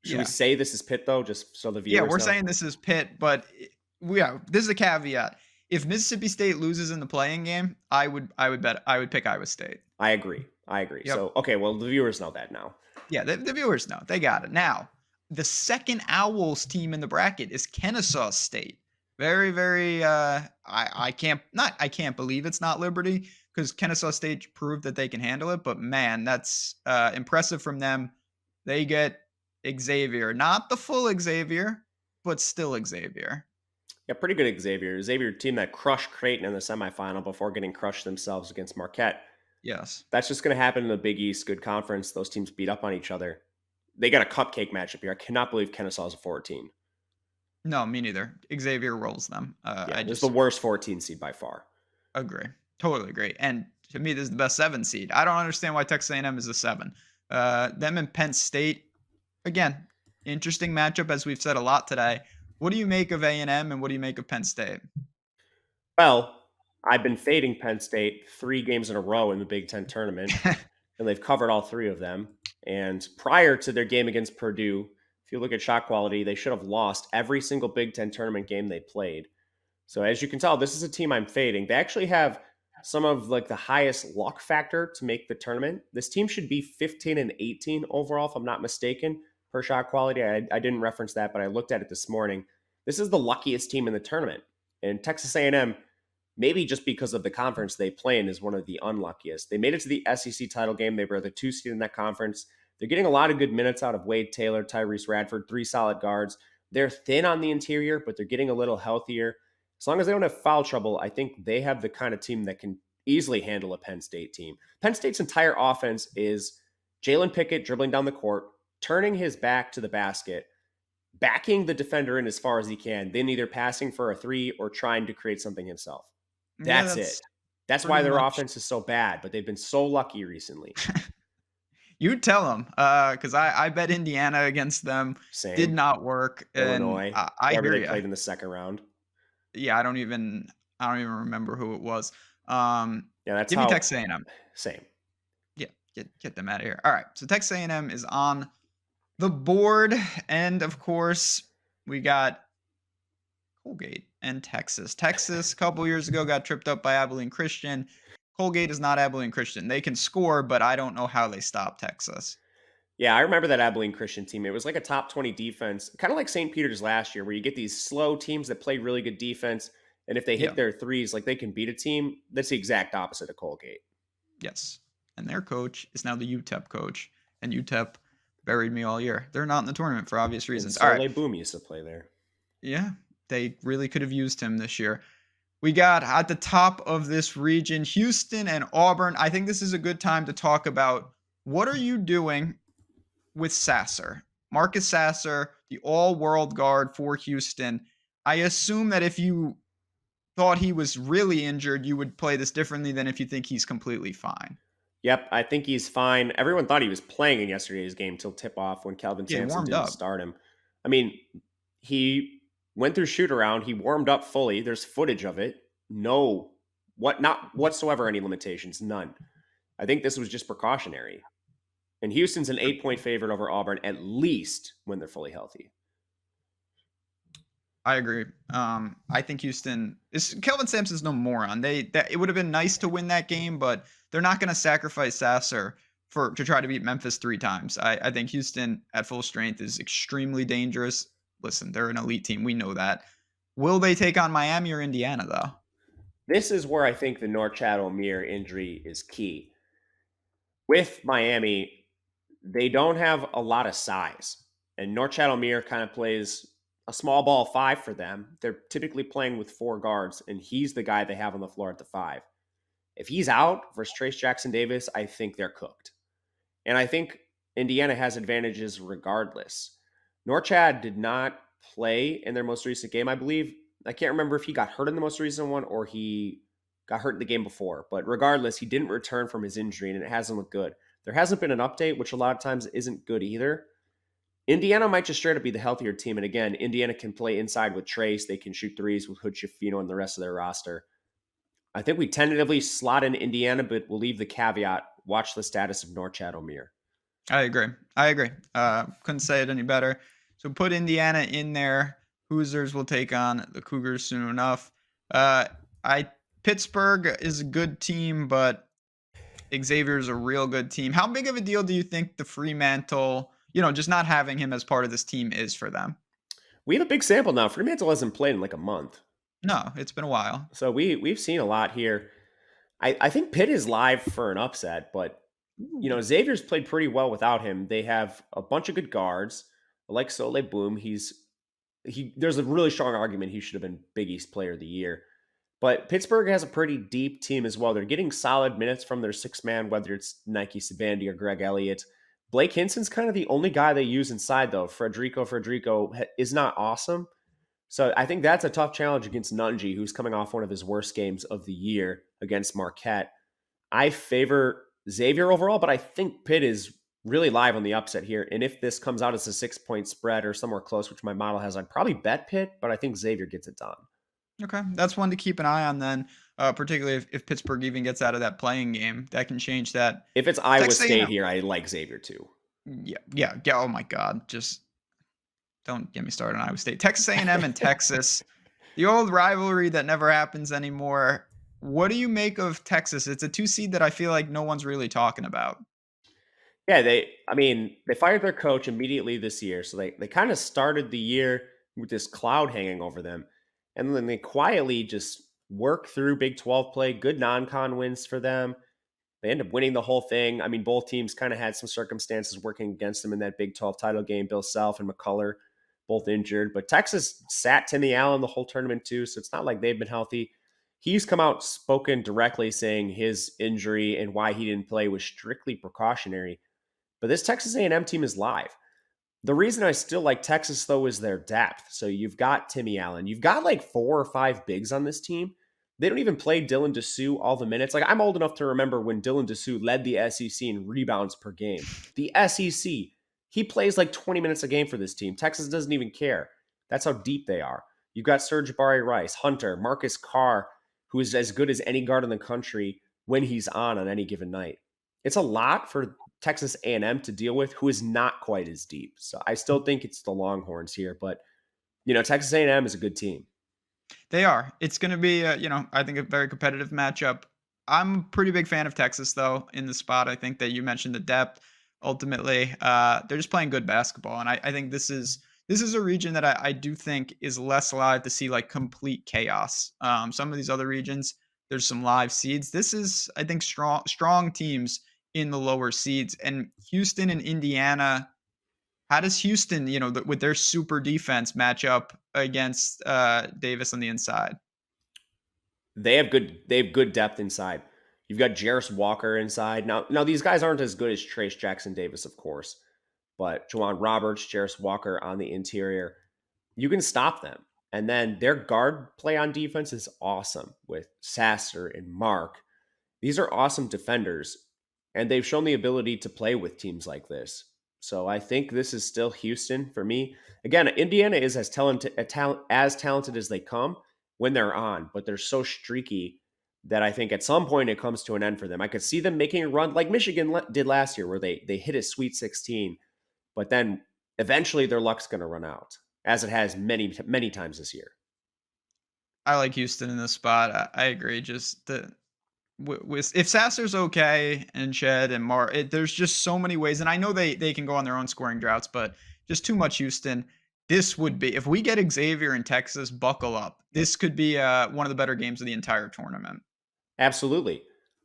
should we say this is Pitt though, just so the viewers? Yeah, we're know? saying this is Pitt, but this is a caveat. If Mississippi State loses in the playing game, I would pick Iowa State. I agree. Yep. So, okay, well, the viewers know that now. Yeah, the viewers know. They got it. Now, the second Owls team in the bracket is Kennesaw State. Very, very, I can't believe it's not Liberty, because Kennesaw State proved that they can handle it. But, man, that's impressive from them. They get Xavier. Not the full Xavier, but still Xavier. Yeah, pretty good Xavier. Xavier, team that crushed Creighton in the semifinal before getting crushed themselves against Marquette. Yes. That's just going to happen in the Big East, good conference. Those teams beat up on each other. They got a cupcake matchup here. I cannot believe Kennesaw is a 14. No, me neither. Xavier rolls them. It's the worst 14 seed by far. Agree. Totally agree. And to me, this is the best 7 seed. I don't understand why Texas A&M is a 7. Them and Penn State, again, interesting matchup, as we've said a lot today. What do you make of A&M and what do you make of Penn State? Well, I've been fading Penn State 3 games in a row in the Big Ten tournament, and they've covered all 3 of them. And prior to their game against Purdue, if you look at shot quality, they should have lost every single Big Ten tournament game they played. So as you can tell, this is a team I'm fading. They actually have some of the highest luck factor to make the tournament. This team should be 15 and 18 overall, if I'm not mistaken, per shot quality. I didn't reference that, but I looked at it this morning. This is the luckiest team in the tournament. And Texas A&M, maybe just because of the conference they play in, is one of the unluckiest. They made it to the SEC title game. They were the 2 seed in that conference. They're getting a lot of good minutes out of Wade Taylor, Tyrese Radford, 3 solid guards. They're thin on the interior, but they're getting a little healthier. As long as they don't have foul trouble, I think they have the kind of team that can easily handle a Penn State team. Penn State's entire offense is Jalen Pickett dribbling down the court, turning his back to the basket, backing the defender in as far as he can, then either passing for a 3 or trying to create something himself. That's it. That's why their offense is so bad, but they've been so lucky recently. You tell them, because I bet Indiana against them. Same. Did not work. Illinois. I hear they you. played in the second round. Yeah, I don't even remember who it was. That's give me Texas A&M. Same. Yeah, get them out of here. All right, so Texas A&M is on the board, and of course we got Colgate and Texas. Texas a couple years ago got tripped up by Abilene Christian. Colgate is not Abilene Christian. They can score, but I don't know how they stop Texas. Yeah, I remember that Abilene Christian team. It was like a top 20 defense, kind of like St. Peter's last year, where you get these slow teams that play really good defense. And if they Yeah. hit their threes, like they can beat a team. That's the exact opposite of Colgate. Yes. And their coach is now the UTEP coach, and UTEP buried me all year. They're not in the tournament for obvious And reasons. All right. Soleil Boom used to play there. Yeah, they really could have used him this year. We got at the top of this region, Houston and Auburn. I think this is a good time to talk about what are you doing with Sasser? Marcus Sasser, the all-world guard for Houston. I assume that if you thought he was really injured, you would play this differently than if you think he's completely fine. Yep, I think he's fine. Everyone thought he was playing in yesterday's game till tip-off when Calvin Yeah, he Sampson warmed didn't up. start him. I mean, he went through shoot-around. He warmed up fully. There's footage of it. Not whatsoever any limitations, none. I think this was just precautionary. And Houston's an 8-point favorite over Auburn, at least when they're fully healthy. I agree. I think Houston is Kelvin Sampson's no moron. It would have been nice to win that game, but they're not going to sacrifice Sasser to try to beat Memphis 3 times. I think Houston at full strength is extremely dangerous. Listen, they're an elite team. We know that. Will they take on Miami or Indiana though? This is where I think the Norchad Omier injury is key. With Miami, they don't have a lot of size. And Norchad Omier kind of plays a small ball 5 for them. They're typically playing with 4 guards, and he's the guy they have on the floor at the 5. If he's out versus Trace Jackson Davis, I think they're cooked. And I think Indiana has advantages regardless. Norchad did not play in their most recent game, I believe. I can't remember if he got hurt in the most recent one or he got hurt in the game before. But regardless, he didn't return from his injury, and it hasn't looked good. There hasn't been an update, which a lot of times isn't good either. Indiana might just straight up be the healthier team. And again, Indiana can play inside with Trace. They can shoot threes with Hood Schifino and the rest of their roster. I think we tentatively slot in Indiana, but we'll leave the caveat, watch the status of Norchad Omier. I agree. Couldn't say it any better. So put Indiana in there. Hoosiers will take on the Cougars soon enough. Pittsburgh is a good team, but Xavier is a real good team. How big of a deal do you think the Fremantle, just not having him as part of this team is for them? We have a big sample now. Fremantle hasn't played in like a month. No, it's been a while. So we've seen a lot here. I think Pitt is live for an upset, but Xavier's played pretty well without him. They have a bunch of good guards. Like Soleil Boom, there's a really strong argument he should have been Big East Player of the Year. But Pittsburgh has a pretty deep team as well. They're getting solid minutes from their 6-man, whether it's Nike Sabandi or Greg Elliott. Blake Hinson's kind of the only guy they use inside, though. Frederico is not awesome. So I think that's a tough challenge against Nunji, who's coming off one of his worst games of the year against Marquette. I favor Xavier overall, but I think Pitt is really live on the upset here. And if this comes out as a 6-point spread or somewhere close, which my model has, I'd probably bet Pitt, but I think Xavier gets it done. Okay, that's one to keep an eye on then, particularly if Pittsburgh even gets out of that playing game. That can change that. If it's Iowa State here, I like Xavier too. Yeah. Oh my God, just don't get me started on Iowa State. Texas A&M and Texas, the old rivalry that never happens anymore. What do you make of Texas? It's a 2 seed that I feel like no one's really talking about. Yeah, they fired their coach immediately this year. So they kind of started the year with this cloud hanging over them. And then they quietly just work through Big 12 play, good non-con wins for them. They end up winning the whole thing. I mean, both teams kind of had some circumstances working against them in that Big 12 title game. Bill Self and McCullough both injured. But Texas sat Timmy Allen the whole tournament too, so it's not like they've been healthy. He's come out spoken directly saying his injury and why he didn't play was strictly precautionary. But this Texas A&M team is live. The reason I still like Texas, though, is their depth. So you've got Timmy Allen. You've got like 4 or 5 bigs on this team. They don't even play Dylan Dessou all the minutes. Like, I'm old enough to remember when Dylan Dessou led the SEC in rebounds per game. The SEC, he plays like 20 minutes a game for this team. Texas doesn't even care. That's how deep they are. You've got Serge Barry Rice, Hunter, Marcus Carr, who is as good as any guard in the country when he's on any given night. It's a lot for Texas A&M to deal with, who is not quite as deep. So I still think it's the Longhorns here, but Texas A&M is a good team. They are. It's going to be, I think a very competitive matchup. I'm a pretty big fan of Texas, though, in the spot. I think that you mentioned the depth. ultimately. They're just playing good basketball, and I think this is a region that I do think is less live to see like complete chaos. Some of these other regions, there's some live seeds. This is, I think, strong teams in the lower seeds, and Houston and Indiana. How does Houston, with their super defense, match up against Davis on the inside? They have good depth inside. You've got Jarris Walker inside. Now these guys aren't as good as Trace Jackson Davis, of course, but Juwan Roberts, Jarris Walker on the interior, you can stop them. And then their guard play on defense is awesome with Sasser and Mark. These are awesome defenders, and they've shown the ability to play with teams like this. So I think this is still Houston for me. Again, Indiana is as talented as they come when they're on, but they're so streaky that I think at some point it comes to an end for them. I could see them making a run like Michigan did last year, where they hit a Sweet 16, but then eventually their luck's going to run out, as it has many times this year. I like Houston in this spot. I agree. Just if Sasser's okay and Shed and there's just so many ways, and I know they can go on their own scoring droughts, but just too much Houston. This would be, if we get Xavier in Texas, buckle up. This could be one of the better games of the entire tournament. Absolutely.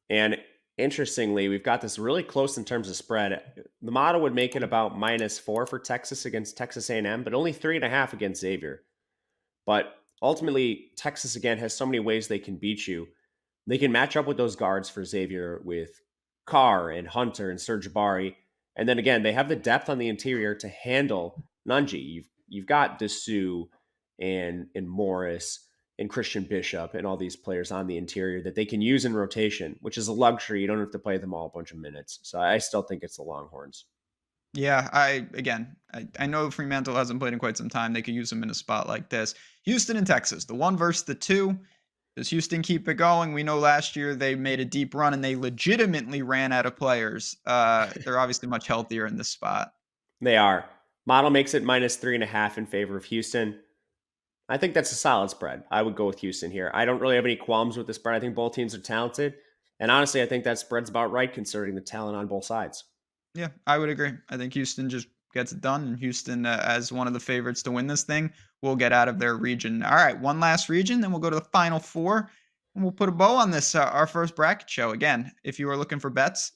And interestingly, we've got this really close in terms of spread. The model would make it about -4 for Texas against Texas A&M, but only 3.5 against Xavier. But ultimately, Texas again has so many ways they can beat you. They can match up with those guards for Xavier with Carr and Hunter and Serge Bari. And then again, they have the depth on the interior to handle Nunji. You've got Dessou and Morris and Christian Bishop and all these players on the interior that they can use in rotation, which is a luxury. You don't have to play them all a bunch of minutes. So I still think it's the Longhorns. Yeah, I know Fremantle hasn't played in quite some time. They could use them in a spot like this. Houston and Texas, the 1 versus the 2. Does Houston keep it going? We know last year they made a deep run and they legitimately ran out of players. They're obviously much healthier in this spot. They are. Model makes it -3.5 in favor of Houston. I think that's a solid spread. I would go with Houston here. I don't really have any qualms with the spread. I think both teams are talented. And honestly, I think that spread's about right considering the talent on both sides. Yeah, I would agree. I think Houston just gets it done, and Houston, as one of the favorites to win this thing, will get out of their region. All right, one last region, then we'll go to the final 4, and we'll put a bow on this, our first bracket show. Again, if you are looking for bets,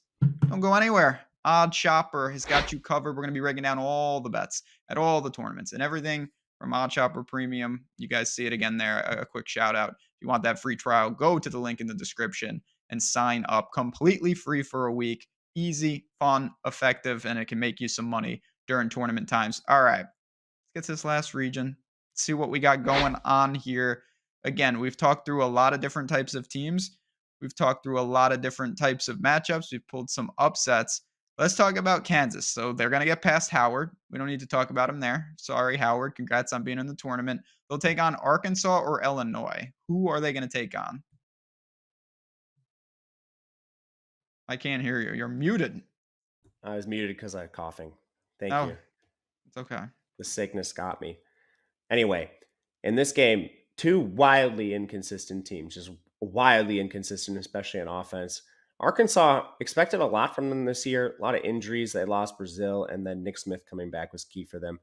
don't go anywhere. OddsShopper has got you covered. We're going to be breaking down all the bets at all the tournaments and everything from OddsShopper Premium. You guys see it again there. A quick shout out. If you want that free trial, go to the link in the description and sign up completely free for a week. Easy, fun, effective, and it can make you some money during tournament times. All right, let's get to this last region. See what we got going on here. Again, we've talked through a lot of different types of teams. We've talked through a lot of different types of matchups. We've pulled some upsets. Let's talk about Kansas. So they're going to get past Howard. We don't need to talk about them there. Sorry, Howard. Congrats on being in the tournament. They'll take on Arkansas or Illinois. Who are they going to take on? I can't hear you. You're muted. I was muted because I was coughing. Thank Oh, you. it's okay. The sickness got me. Anyway, in this game, 2 wildly inconsistent teams, just wildly inconsistent, especially on offense. Arkansas expected a lot from them this year, a lot of injuries. They lost Brazil, and then Nick Smith coming back was key for them.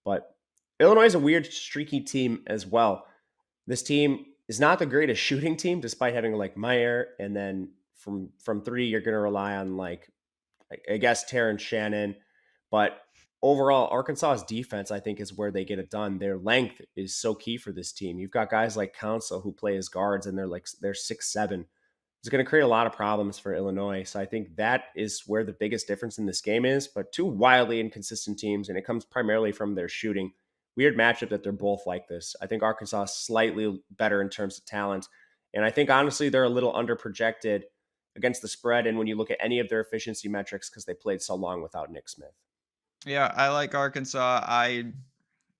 But Illinois is a weird, streaky team as well. This team is not the greatest shooting team, despite having like Meyer, and then from 3, you're going to rely on I guess Terrence Shannon. But overall, Arkansas's defense, I think, is where they get it done. Their length is so key for this team. You've got guys like Council who play as guards, and they're 6'7". It's going to create a lot of problems for Illinois. So I think that is where the biggest difference in this game is. But 2 wildly inconsistent teams, and it comes primarily from their shooting. Weird matchup that they're both like this. I think Arkansas is slightly better in terms of talent. And I think, honestly, they're a little underprojected against the spread. And when you look at any of their efficiency metrics, because they played so long without Nick Smith. Yeah, I like Arkansas. I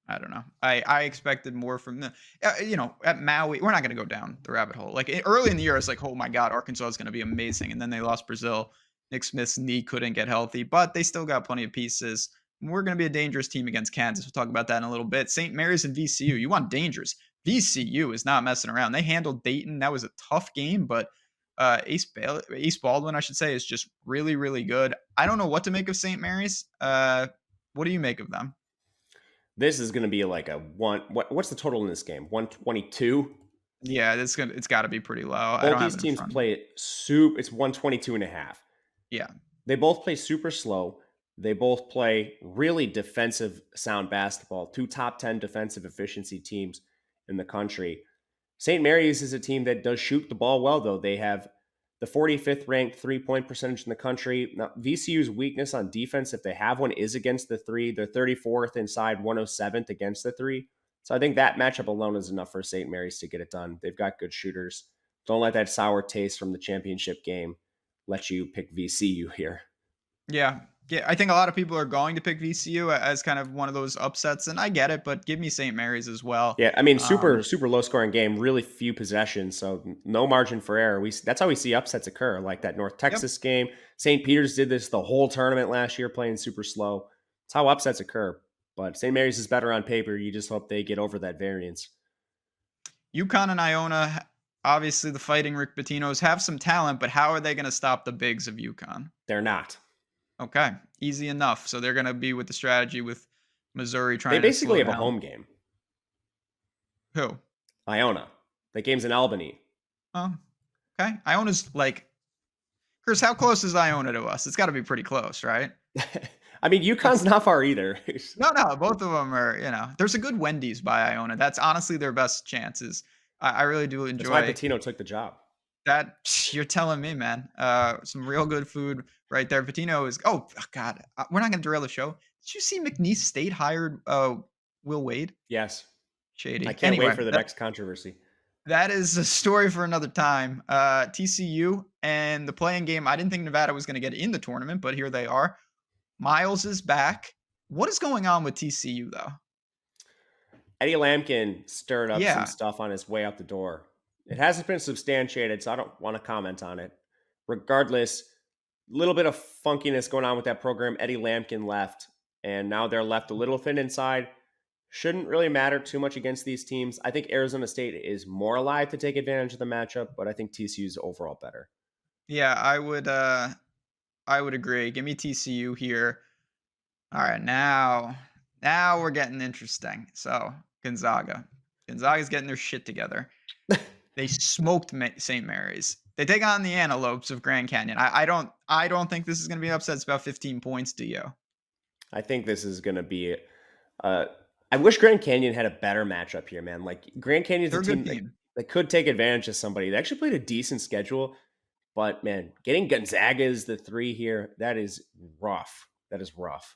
don't know. I expected more from them. At Maui, we're not going to go down the rabbit hole. Like early in the year, it's like, oh my God, Arkansas is going to be amazing. And then they lost Brazil. Nick Smith's knee couldn't get healthy, but they still got plenty of pieces. We're going to be a dangerous team against Kansas. We'll talk about that in a little bit. St. Mary's and VCU. You want dangerous. VCU is not messing around. They handled Dayton. That was a tough game, but Ace Baldwin, I should say, is just really, really good. I don't know what to make of St. Mary's. What do you make of them? This is going to be like a one. What's the total in this game? 122. Yeah, it's got to be pretty low. I Both don't have these it in teams front of me. play it's 122 and a half. Yeah. They both play super slow. They both play really defensive sound basketball. Two top 10 defensive efficiency teams in the country. St. Mary's is a team that does shoot the ball well, though. They have the 45th ranked 3-point percentage in the country. Now, VCU's weakness on defense, if they have one, is against the three. They're 34th inside, 107th against the three. So I think that matchup alone is enough for St. Mary's to get it done. They've got good shooters. Don't let that sour taste from the championship game let you pick VCU here. Yeah. Yeah, I think a lot of people are going to pick VCU as kind of one of those upsets, and I get it, but give me St. Mary's as well. Yeah, I mean, super low scoring game, really few possessions, so no margin for error. That's how we see upsets occur, like that North Texas game. St. Peter's did this the whole tournament last year, playing super slow. It's how upsets occur. But St. Mary's is better on paper. You just hope they get over that variance. UConn and Iona, obviously the Fighting Rick Pitino's have some talent, but how are they going to stop the bigs of UConn? They're not. Okay, easy enough. So they're going to be with the strategy with Missouri trying They to basically slow have a down. home game. Who? Iona. That game's in Albany. Oh, okay. Iona's like, Chris, how close is Iona to us? It's got to be pretty close, right? I mean, UConn's not far either. No, both of them are, there's a good Wendy's by Iona. That's honestly their best chances. I really do enjoy. That's why Pitino took the job. That you're telling me, man. Some real good food right there. Pitino is. Oh God, we're not gonna derail the show. Did you see McNeese State hired Will Wade? Yes. Shady. I can't wait for the next controversy. That is a story for another time. TCU and the playing game. I didn't think Nevada was going to get in the tournament, but here they are. Miles is back. What is going on with TCU though? Eddie Lampkin stirred up some stuff on his way out the door. It hasn't been substantiated, so I don't want to comment on it. Regardless, a little bit of funkiness going on with that program. Eddie Lampkin left, and now they're left a little thin inside. Shouldn't really matter too much against these teams. I think Arizona State is more alive to take advantage of the matchup, but I think TCU is overall better. Yeah, I would agree. Give me TCU here. All right, now we're getting interesting. So Gonzaga's getting their shit together. They smoked St. Mary's. They take on the Antelopes of Grand Canyon. I don't think this is going to be an upset. It's about 15 points. Do you? I think this is going to be. I wish Grand Canyon had a better matchup here, man. Like Grand Canyon's a team that could take advantage of somebody. They actually played a decent schedule, but man, getting Gonzaga as the 3 here, that is rough. That is rough.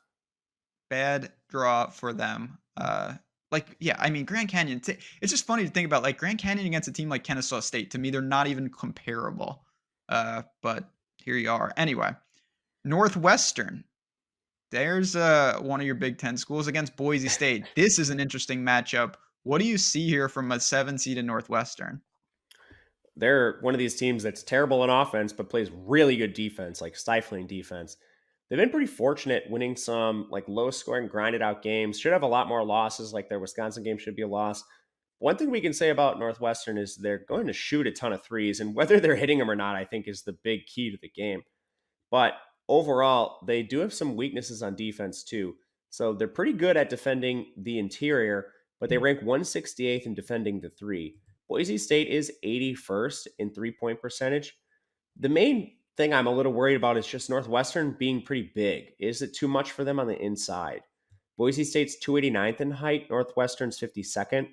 Bad draw for them. I mean, Grand Canyon, it's just funny to think about, like, Grand Canyon against a team like Kennesaw State. To me, they're not even comparable. But here you are. Anyway, Northwestern. There's one of your Big Ten schools against Boise State. This is an interesting matchup. What do you see here from a 7 seed in Northwestern? They're one of these teams that's terrible in offense, but plays really good defense, like stifling defense. They've been pretty fortunate winning some like low scoring, grinded out games. Should have a lot more losses, like their Wisconsin game should be a loss. One thing we can say about Northwestern is they're going to shoot a ton of threes, and whether they're hitting them or not, I think is the big key to the game. But overall, they do have some weaknesses on defense too. So they're pretty good at defending the interior, but they rank 168th in defending the 3. Boise State is 81st in 3-point percentage. The main thing I'm a little worried about is just Northwestern being pretty big. Is it too much for them on the inside? Boise State's 289th in height. Northwestern's 52nd.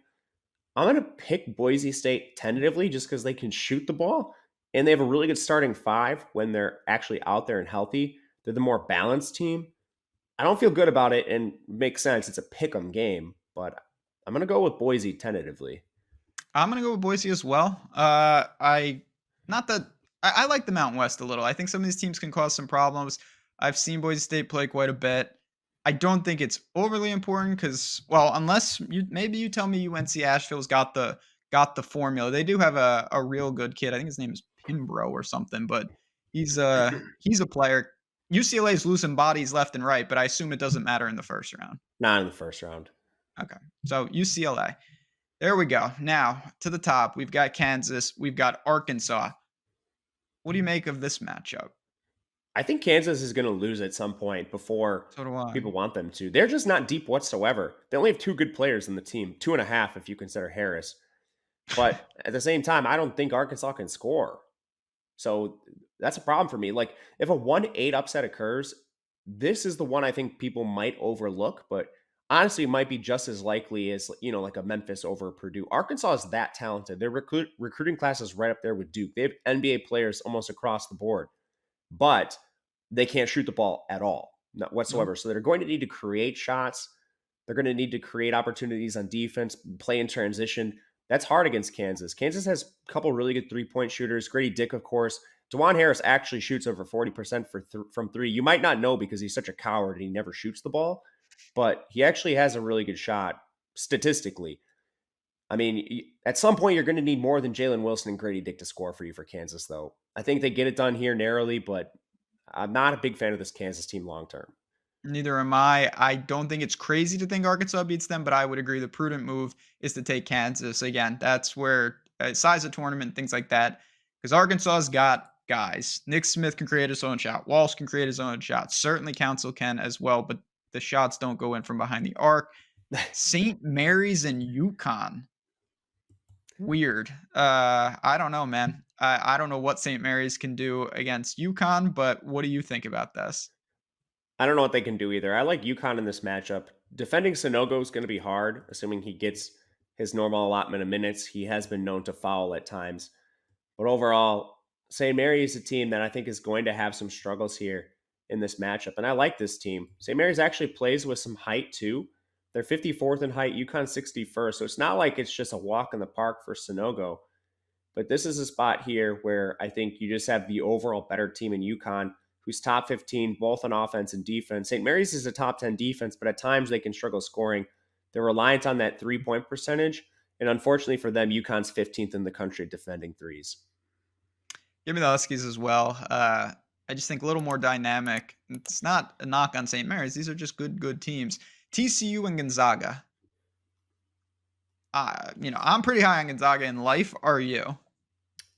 I'm going to pick Boise State tentatively just because they can shoot the ball. And they have a really good starting 5 when they're actually out there and healthy. They're the more balanced team. I don't feel good about it, and it makes sense. It's a pick-em game, but I'm going to go with Boise tentatively. I'm going to go with Boise as well. I like the Mountain West a little. I think some of these teams can cause some problems. I've seen Boise State play quite a bit. I don't think it's overly important because, well, unless you tell me UNC Asheville's got the formula. They do have a real good kid. I think his name is Pimbro or something, but he's a player. UCLA's losing bodies left and right, but I assume it doesn't matter in the first round. Not in the first round. Okay, so UCLA. There we go. Now to the top, we've got Kansas, we've got Arkansas. What do you make of this matchup? I think Kansas is going to lose at some point before So do I. people want them to. They're just not deep whatsoever. They only have two good players in the team, two and a half if you consider Harris. But at the same time, I don't think Arkansas can score. So that's a problem for me. Like if a 1-8 upset occurs, this is the one I think people might overlook, but honestly it might be just as likely as, like a Memphis over Purdue. Arkansas is that talented. Their recruiting class is right up there with Duke. They have NBA players almost across the board, but they can't shoot the ball at all, not whatsoever. Nope. So they're going to need to create shots. They're going to need to create opportunities on defense, play in transition. That's hard against Kansas. Kansas has a couple really good three-point shooters. Grady Dick, of course. DeJuan Harris actually shoots over 40% from three. You might not know because he's such a coward and he never shoots the ball, but he actually has a really good shot statistically. I mean, at some point, you're going to need more than Jalen Wilson and Grady Dick to score for you for Kansas, though. I think they get it done here narrowly, but I'm not a big fan of this Kansas team long term. Neither am I. I don't think it's crazy to think Arkansas beats them, but I would agree the prudent move is to take Kansas. Again, that's where size of tournament, things like that, because Arkansas's got guys. Nick Smith can create his own shot. Walsh can create his own shot. Certainly Council can as well, but the shots don't go in from behind the arc. St. Mary's and UConn. Weird. I don't know, man. I don't know what St. Mary's can do against UConn, but what do you think about this? I don't know what they can do either. I like UConn in this matchup. Defending Sonogo is going to be hard, assuming he gets his normal allotment of minutes. He has been known to foul at times. But overall, St. Mary is a team that I think is going to have some struggles here in this matchup. And I like this team. St. Mary's actually plays with some height too. They're 54th in height, UConn 61st. So it's not like it's just a walk in the park for Sonogo. But this is a spot here where I think you just have the overall better team in UConn, who's top 15, both on offense and defense. St. Mary's is a top 10 defense, but at times they can struggle scoring. They're reliant on that three-point percentage. And unfortunately for them, UConn's 15th in the country defending threes. Give me the Huskies as well. I just think a little more dynamic. It's not a knock on St. Mary's. These are just good teams. TCU and Gonzaga. I'm pretty high on Gonzaga in life. Are you?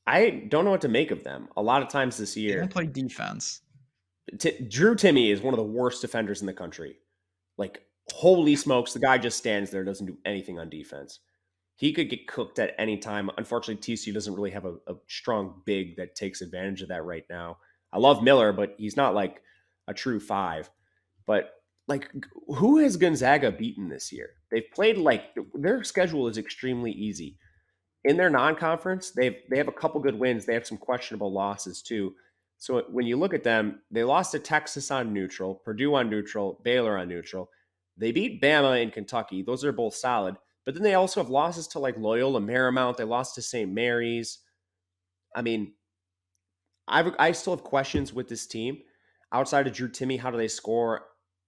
I don't know what to make of them. A lot of times this They year, don't play defense. Drew Timme is one of the worst defenders in the country. Like, holy smokes, the guy just stands there, doesn't do anything on defense. He could get cooked at any time. Unfortunately, TCU doesn't really have a strong big that takes advantage of that right now. I love Miller, but he's not like a true five. But like, who has Gonzaga beaten this year? They've played their schedule is extremely easy. In their non-conference, they have a couple good wins. They have some questionable losses too. So when you look at them, they lost to Texas on neutral, Purdue on neutral, Baylor on neutral. They beat Bama and Kentucky. Those are both solid. But then they also have losses to like Loyola Marymount. They lost to St. Mary's. I mean, I still have questions with this team. Outside of Drew Timme, how do they score?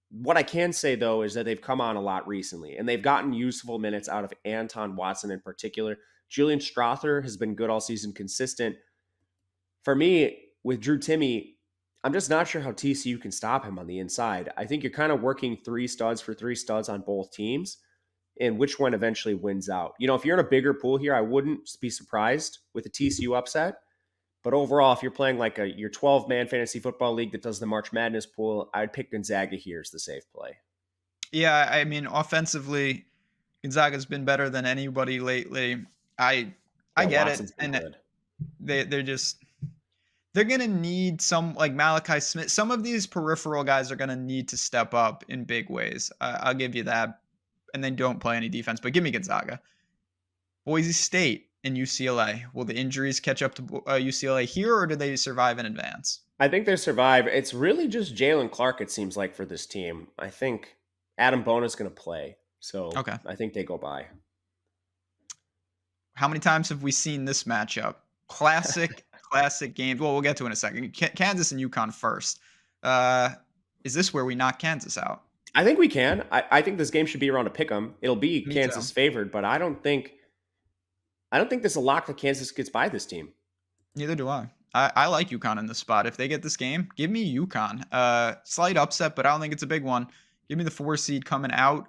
What I can say, though, is that they've come on a lot recently, and they've gotten useful minutes out of Anton Watson in particular. Julian Strother has been good all season, consistent. For me, with Drew Timme, I'm just not sure how TCU can stop him on the inside. I think you're kind of working three studs for three studs on both teams, and which one eventually wins out. If you're in a bigger pool here, I wouldn't be surprised with a TCU upset. But overall, if you're playing like your 12-man fantasy football league that does the March Madness pool, I'd pick Gonzaga here as the safe play. Yeah, I mean, offensively, Gonzaga's been better than anybody lately. I get Watson's it, been and good. they're gonna need some like Malachi Smith. Some of these peripheral guys are gonna need to step up in big ways. I'll give you that, and then don't play any defense. But give me Gonzaga, Boise State, and UCLA. Will the injuries catch up to UCLA here, or do they survive in advance? I think they survive. It's really just Jalen Clark, it seems like, for this team. I think Adam Bona's going to play. So Okay. I think they go by. How many times have we seen this matchup? Classic game. Well, we'll get to it in a second. Kansas and UConn first. Is this where we knock Kansas out? I think we can. I think this game should be around a pick 'em. It'll be Me Kansas too. favored, but I don't think there's a lock that Kansas gets by this team. Neither do I. I like UConn in this spot. If they get this game, give me UConn. Slight upset, but I don't think it's a big one. Give me the 4 seed coming out.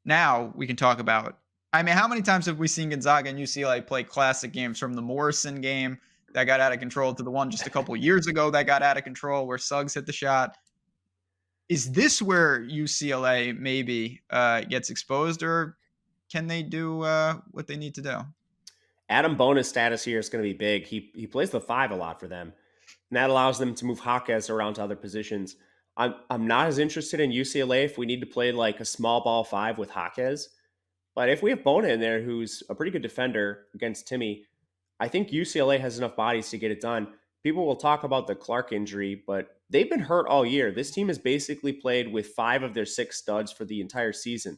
Now we can talk about. I mean, how many times have we seen Gonzaga and UCLA play classic games from the Morrison game that got out of control to the one just a couple years ago that got out of control where Suggs hit the shot. Is this where UCLA maybe gets exposed, or can they do what they need to do? Adam Bona's status here is going to be big. He plays the 5 a lot for them, and that allows them to move Jaquez around to other positions. I'm not as interested in UCLA if we need to play like a small ball 5 with Jaquez, but if we have Bona in there, who's a pretty good defender against Timmy, I think UCLA has enough bodies to get it done. People will talk about the Clark injury, but they've been hurt all year. This team has basically played with 5 of their 6 studs for the entire season.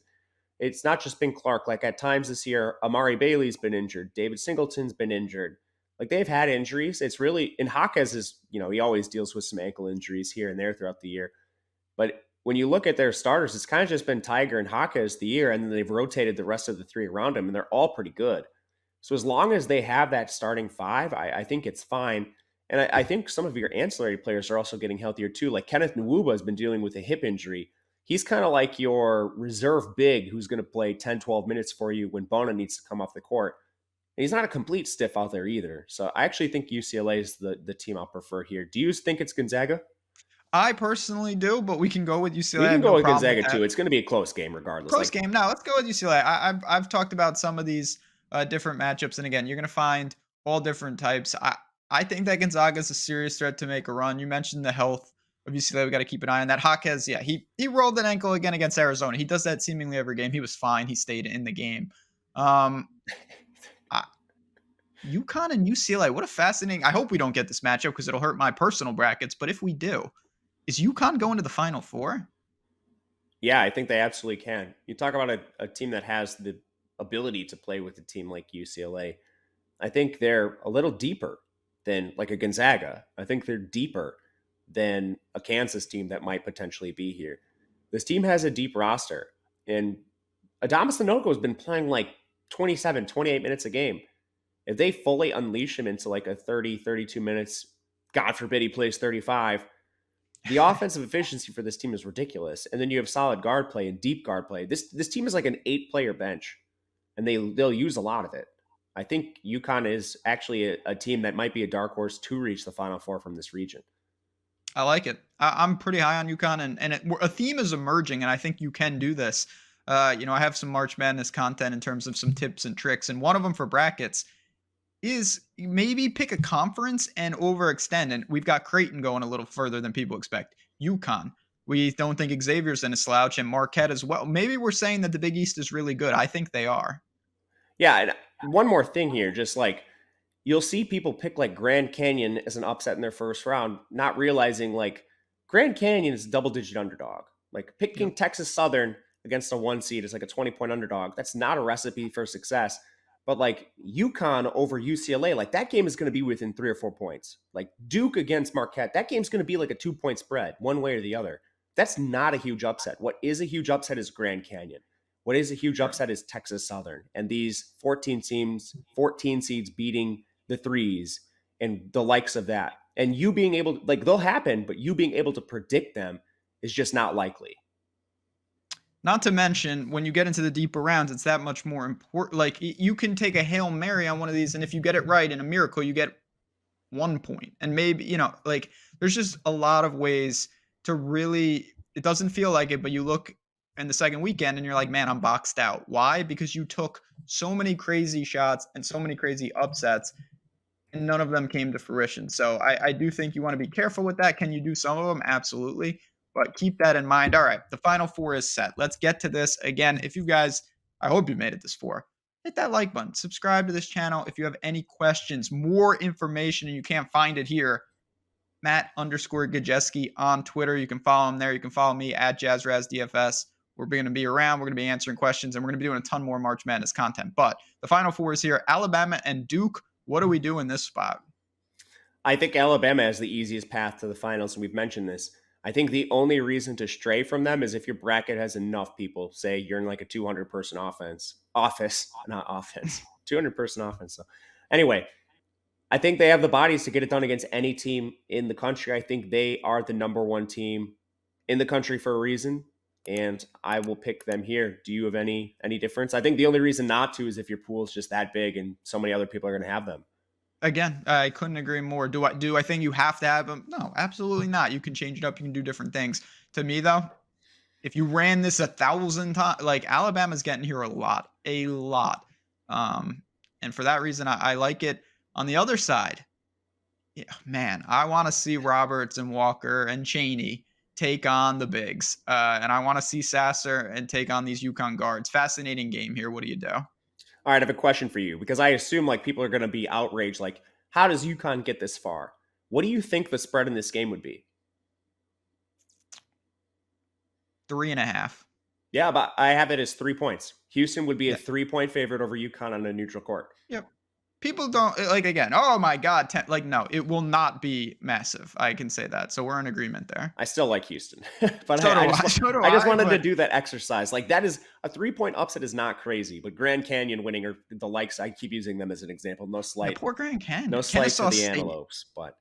It's not just been Clark. Like at times this year, Amari Bailey's been injured. David Singleton's been injured. Like they've had injuries. It's really, and Jaquez is, he always deals with some ankle injuries here and there throughout the year. But when you look at their starters, it's kind of just been Tiger and Jaquez the year, and then they've rotated the rest of the 3 around him, and they're all pretty good. So as long as they have that starting 5, I think it's fine. And I think some of your ancillary players are also getting healthier too. Like Kenneth Nwuba has been dealing with a hip injury. He's kind of like your reserve big who's going to play 10, 12 minutes for you when Bona needs to come off the court. And he's not a complete stiff out there either. So I actually think UCLA is the team I'll prefer here. Do you think it's Gonzaga? I personally do, but we can go with UCLA. We can go with Gonzaga too. It's going to be a close game regardless. Close game. No, let's go with UCLA. I've talked about some of these different matchups, and again, you're going to find all different types. I think that Gonzaga is a serious threat to make a run. You mentioned the health of UCLA. We got to keep an eye on that. Jaquez, yeah, he rolled an ankle again against Arizona. He does that seemingly every game. He was fine. He stayed in the game. UConn and UCLA, what a fascinating. I hope we don't get this matchup because it'll hurt my personal brackets. But if we do, is UConn going to the Final Four? Yeah, I think they absolutely can. You talk about a team that has the ability to play with a team like UCLA. I think they're a little deeper than like a Gonzaga. I think they're deeper than a Kansas team that might potentially be here. This team has a deep roster, and Adamas Sanogo has been playing like 27, 28 minutes a game. If they fully unleash him into like a 30, 32 minutes, God forbid he plays 35, the offensive efficiency for this team is ridiculous. And then you have solid guard play and deep guard play. This team is like an 8-player bench, and they'll use a lot of it. I think UConn is actually a team that might be a dark horse to reach the Final Four from this region. I like it. I'm pretty high on UConn, and a theme is emerging, and I think you can do this. I have some March Madness content in terms of some tips and tricks, and one of them for brackets is maybe pick a conference and overextend. And we've got Creighton going a little further than people expect. UConn. We don't think Xavier's in a slouch, and Marquette as well. Maybe we're saying that the Big East is really good. I think they are. Yeah, and one more thing here, just like you'll see people pick like Grand Canyon as an upset in their first round, not realizing like Grand Canyon is a double-digit underdog. Like picking Texas Southern against a 1 seed is like a 20-point underdog. That's not a recipe for success. But like UConn over UCLA, like that game is going to be within 3 or 4 points. Like Duke against Marquette, that game's going to be like a 2-point spread, one way or the other. That's not a huge upset. What is a huge upset is Grand Canyon. What is a huge upset is Texas Southern and these 14 seeds beating the 3s and the likes of that. And you being able to, like they'll happen, but you being able to predict them is just not likely. Not to mention, when you get into the deeper rounds, it's that much more important. Like, you can take a Hail Mary on one of these, and if you get it right in a miracle, you get 1 point. And maybe, like, there's just a lot of ways to really, it doesn't feel like it, but you look in the second weekend, and you're like, man, I'm boxed out. Why? Because you took so many crazy shots and so many crazy upsets, and none of them came to fruition. So I do think you want to be careful with that. Can you do some of them? Absolutely. But keep that in mind. All right, the Final Four is set. Let's get to this. Again, if you guys, I hope you made it this far, hit that like button. Subscribe to this channel. If you have any questions, more information, and you can't find it here, Matt_Gajewski on Twitter. You can follow him there. You can follow me at JazzRazDFS. We're going to be around. We're going to be answering questions, and we're going to be doing a ton more March Madness content. But the Final Four is here. Alabama and Duke. What do we do in this spot? I think Alabama has the easiest path to the finals, and we've mentioned this. I think the only reason to stray from them is if your bracket has enough people. Say you're in like a 200-person office, not offense, 200-person offense. So anyway, I think they have the bodies to get it done against any team in the country. I think they are the number 1 team in the country for a reason, and I will pick them here. Do you have any difference? I think the only reason not to is if your pool is just that big and so many other people are going to have them. Again, I couldn't agree more. Do I think you have to have them? No, absolutely not. You can change it up. You can do different things. To me, though, if you ran this 1,000 times, like Alabama's getting here a lot. And for that reason, I like it. On the other side, yeah, man, I want to see Roberts and Walker and Chaney take on the bigs, and I want to see Sasser and take on these UConn guards. Fascinating game here. What do you do? All right, I have a question for you because I assume like people are going to be outraged. Like, how does UConn get this far? What do you think the spread in this game would be? 3.5. Yeah, but I have it as 3 points. Houston would be a Yeah. 3-point favorite over UConn on a neutral court. Yep. People don't like again. Oh my God! No, it will not be massive. I can say that. So we're in agreement there. I still like Houston, but So do I I. just, So do I just I, wanted to but do that exercise. Like that is a 3-point upset is not crazy, but Grand Canyon winning or the likes. I keep using them as an example. No the slight, poor Grand Canyon. no slight to Kennesaw the State. Antelopes, but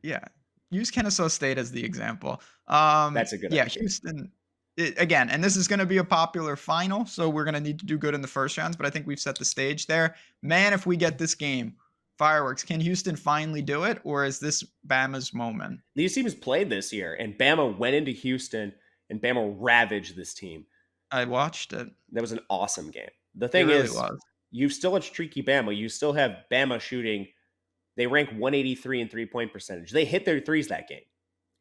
Yeah, use Kennesaw State as the example. that's a good Yeah, idea. Houston. Again, and this is going to be a popular final, so we're going to need to do good in the first rounds. But I think we've set the stage there. Man, if we get this game, fireworks. Can Houston finally do it, or is this Bama's moment? These teams played this year, and Bama went into Houston, and Bama ravaged this team. I watched it. That was an awesome game. The It thing really is, was. you still have streaky Bama. You still have Bama shooting. They rank 183 in 3-point percentage. They hit their threes that game,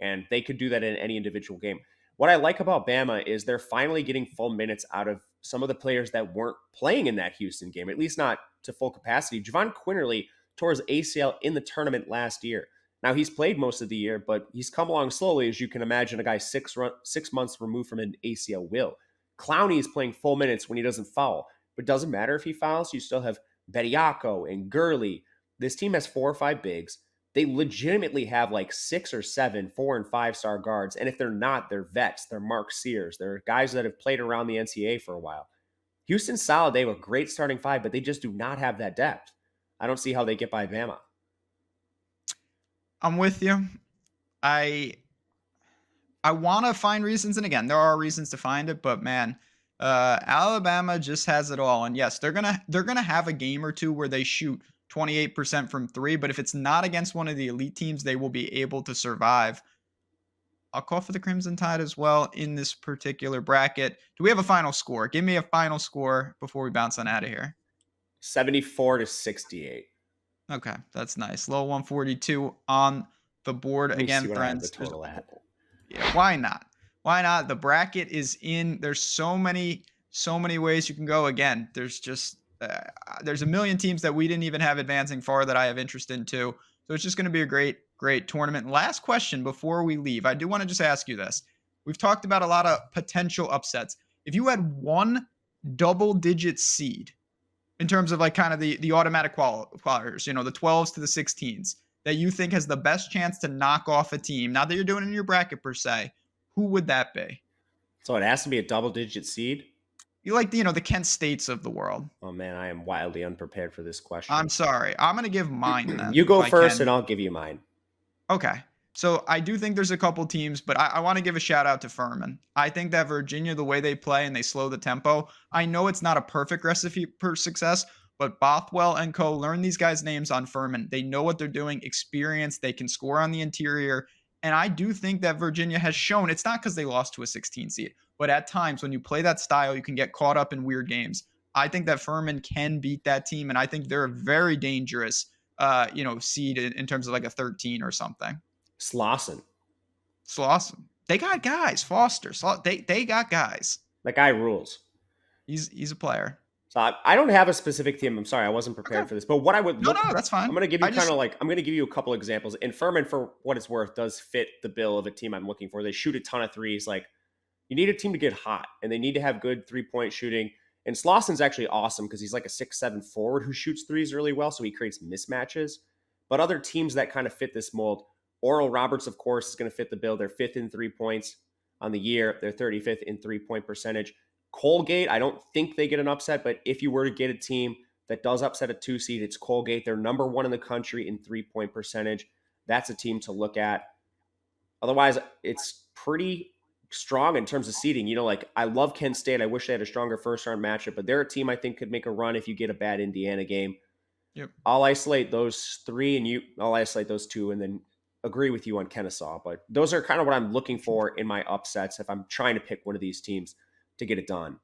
and they could do that in any individual game. What I like about Bama is they're finally getting full minutes out of some of the players that weren't playing in that Houston game, at least not to full capacity. Javon Quinterly tore his ACL in the tournament last year. Now, he's played most of the year, but he's come along slowly, as you can imagine a guy 6 months removed from an ACL will. Clowney is playing full minutes when he doesn't foul, but it doesn't matter if he fouls. You still have Bediako and Gurley. This team has 4 or 5 bigs. They legitimately have like 6 or 7 4 and 5-star guards. And if they're not, they're vets. They're Mark Sears. They're guys that have played around the NCAA for a while. Houston's solid. They have a great starting 5, but they just do not have that depth. I don't see how they get by Bama. I'm with you. I want to find reasons, and again, there are reasons to find it, but man, Alabama just has it all. And yes, they're gonna have a game or two where they shoot 28% from 3, but if it's not against one of the elite teams, they will be able to survive. I'll call for the Crimson Tide as well in this particular bracket. Do we have a final score? Give me a final score before we bounce on out of here. 74-68. Okay, that's nice. Low 142 on the board. Let me again, see what I have friends. the total at. Yeah, why not? Why not? The bracket is in. There's so many ways you can go. Again, there's just there's a million teams that we didn't even have advancing far that I have interest in too. So it's just going to be a great tournament. Last question before we leave. I do want to just ask you this. We've talked about a lot of potential upsets. If you had one double-digit seed in terms of like kind of the automatic qualifiers, you know, the 12s to the 16s, that you think has the best chance to knock off a team, not that you're doing it in your bracket per se, who would that be? So it has to be a double-digit seed? You like the Kent States of the world. Oh, man, I am wildly unprepared for this question. I'm sorry. I'm going to give mine then. You go first and I'll give you mine. Okay. So I do think there's a couple teams, but I want to give a shout out to Furman. I think that Virginia, the way they play and they slow the tempo, I know it's not a perfect recipe for success, but Bothwell and co. learn these guys' names on Furman. They know what they're doing, experience, they can score on the interior. And I do think that Virginia has shown, it's not because they lost to a 16 seed, but at times when you play that style, you can get caught up in weird games. I think that Furman can beat that team, and I think they're a very dangerous seed in terms of like a 13 or something. Slauson. They got guys. Foster. They got guys. That guy rules. He's a player. So I don't have a specific team. I'm sorry, I wasn't prepared for this. But what I would no, that's fine. I'm going to give you I'm going to give you a couple examples. And Furman, for what it's worth, does fit the bill of a team I'm looking for. They shoot a ton of threes. Like, you need a team to get hot, and they need to have good 3-point shooting. And Slauson's actually awesome because he's like a 6'7" forward who shoots threes really well, so he creates mismatches. But other teams that kind of fit this mold, Oral Roberts, of course, is going to fit the bill. They're 5th in 3 points on the year. They're 35th in 3-point percentage. Colgate, I don't think they get an upset, but if you were to get a team that does upset a 2 seed, it's Colgate. They're number 1 in the country in 3-point percentage. That's a team to look at. Otherwise, it's pretty strong in terms of seeding. Like, I love Kent State. I wish they had a stronger first-round matchup, but they're a team I think could make a run if you get a bad Indiana game. Yep. I'll isolate those 3 and I'll isolate those 2 and then agree with you on Kennesaw. But those are kind of what I'm looking for in my upsets if I'm trying to pick one of these teams to get it done.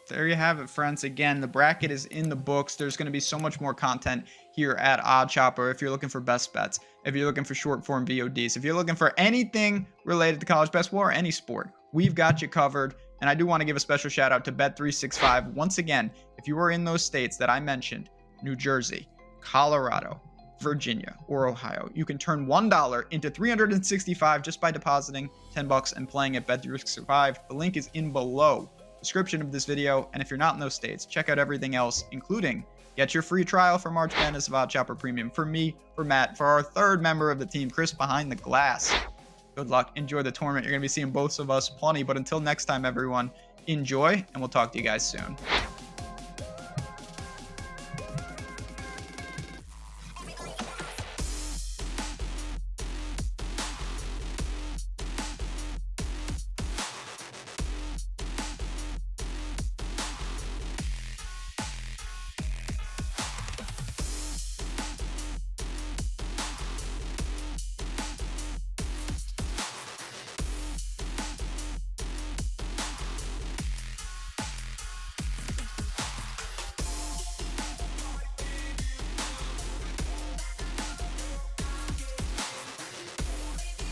There you have it, friends. Again, the bracket is in the books. There's going to be so much more content here at OddsShopper. If you're looking for best bets, if you're looking for short form VODs, if you're looking for anything related to college basketball or any sport, we've got you covered. And I do want to give a special shout out to Bet365. Once again, if you are in those states that I mentioned, New Jersey, Colorado, Virginia, or Ohio, you can turn $1 into $365 just by depositing $10 and playing at Bet365. The link is in below description of this video. And if you're not in those states, check out everything else, including get your free trial for March Madness of OddsShopper Premium for me, for Matt, for our 3rd member of the team, Chris behind the glass. Good luck. Enjoy the tournament. You're going to be seeing both of us plenty. But until next time, everyone, enjoy, and we'll talk to you guys soon.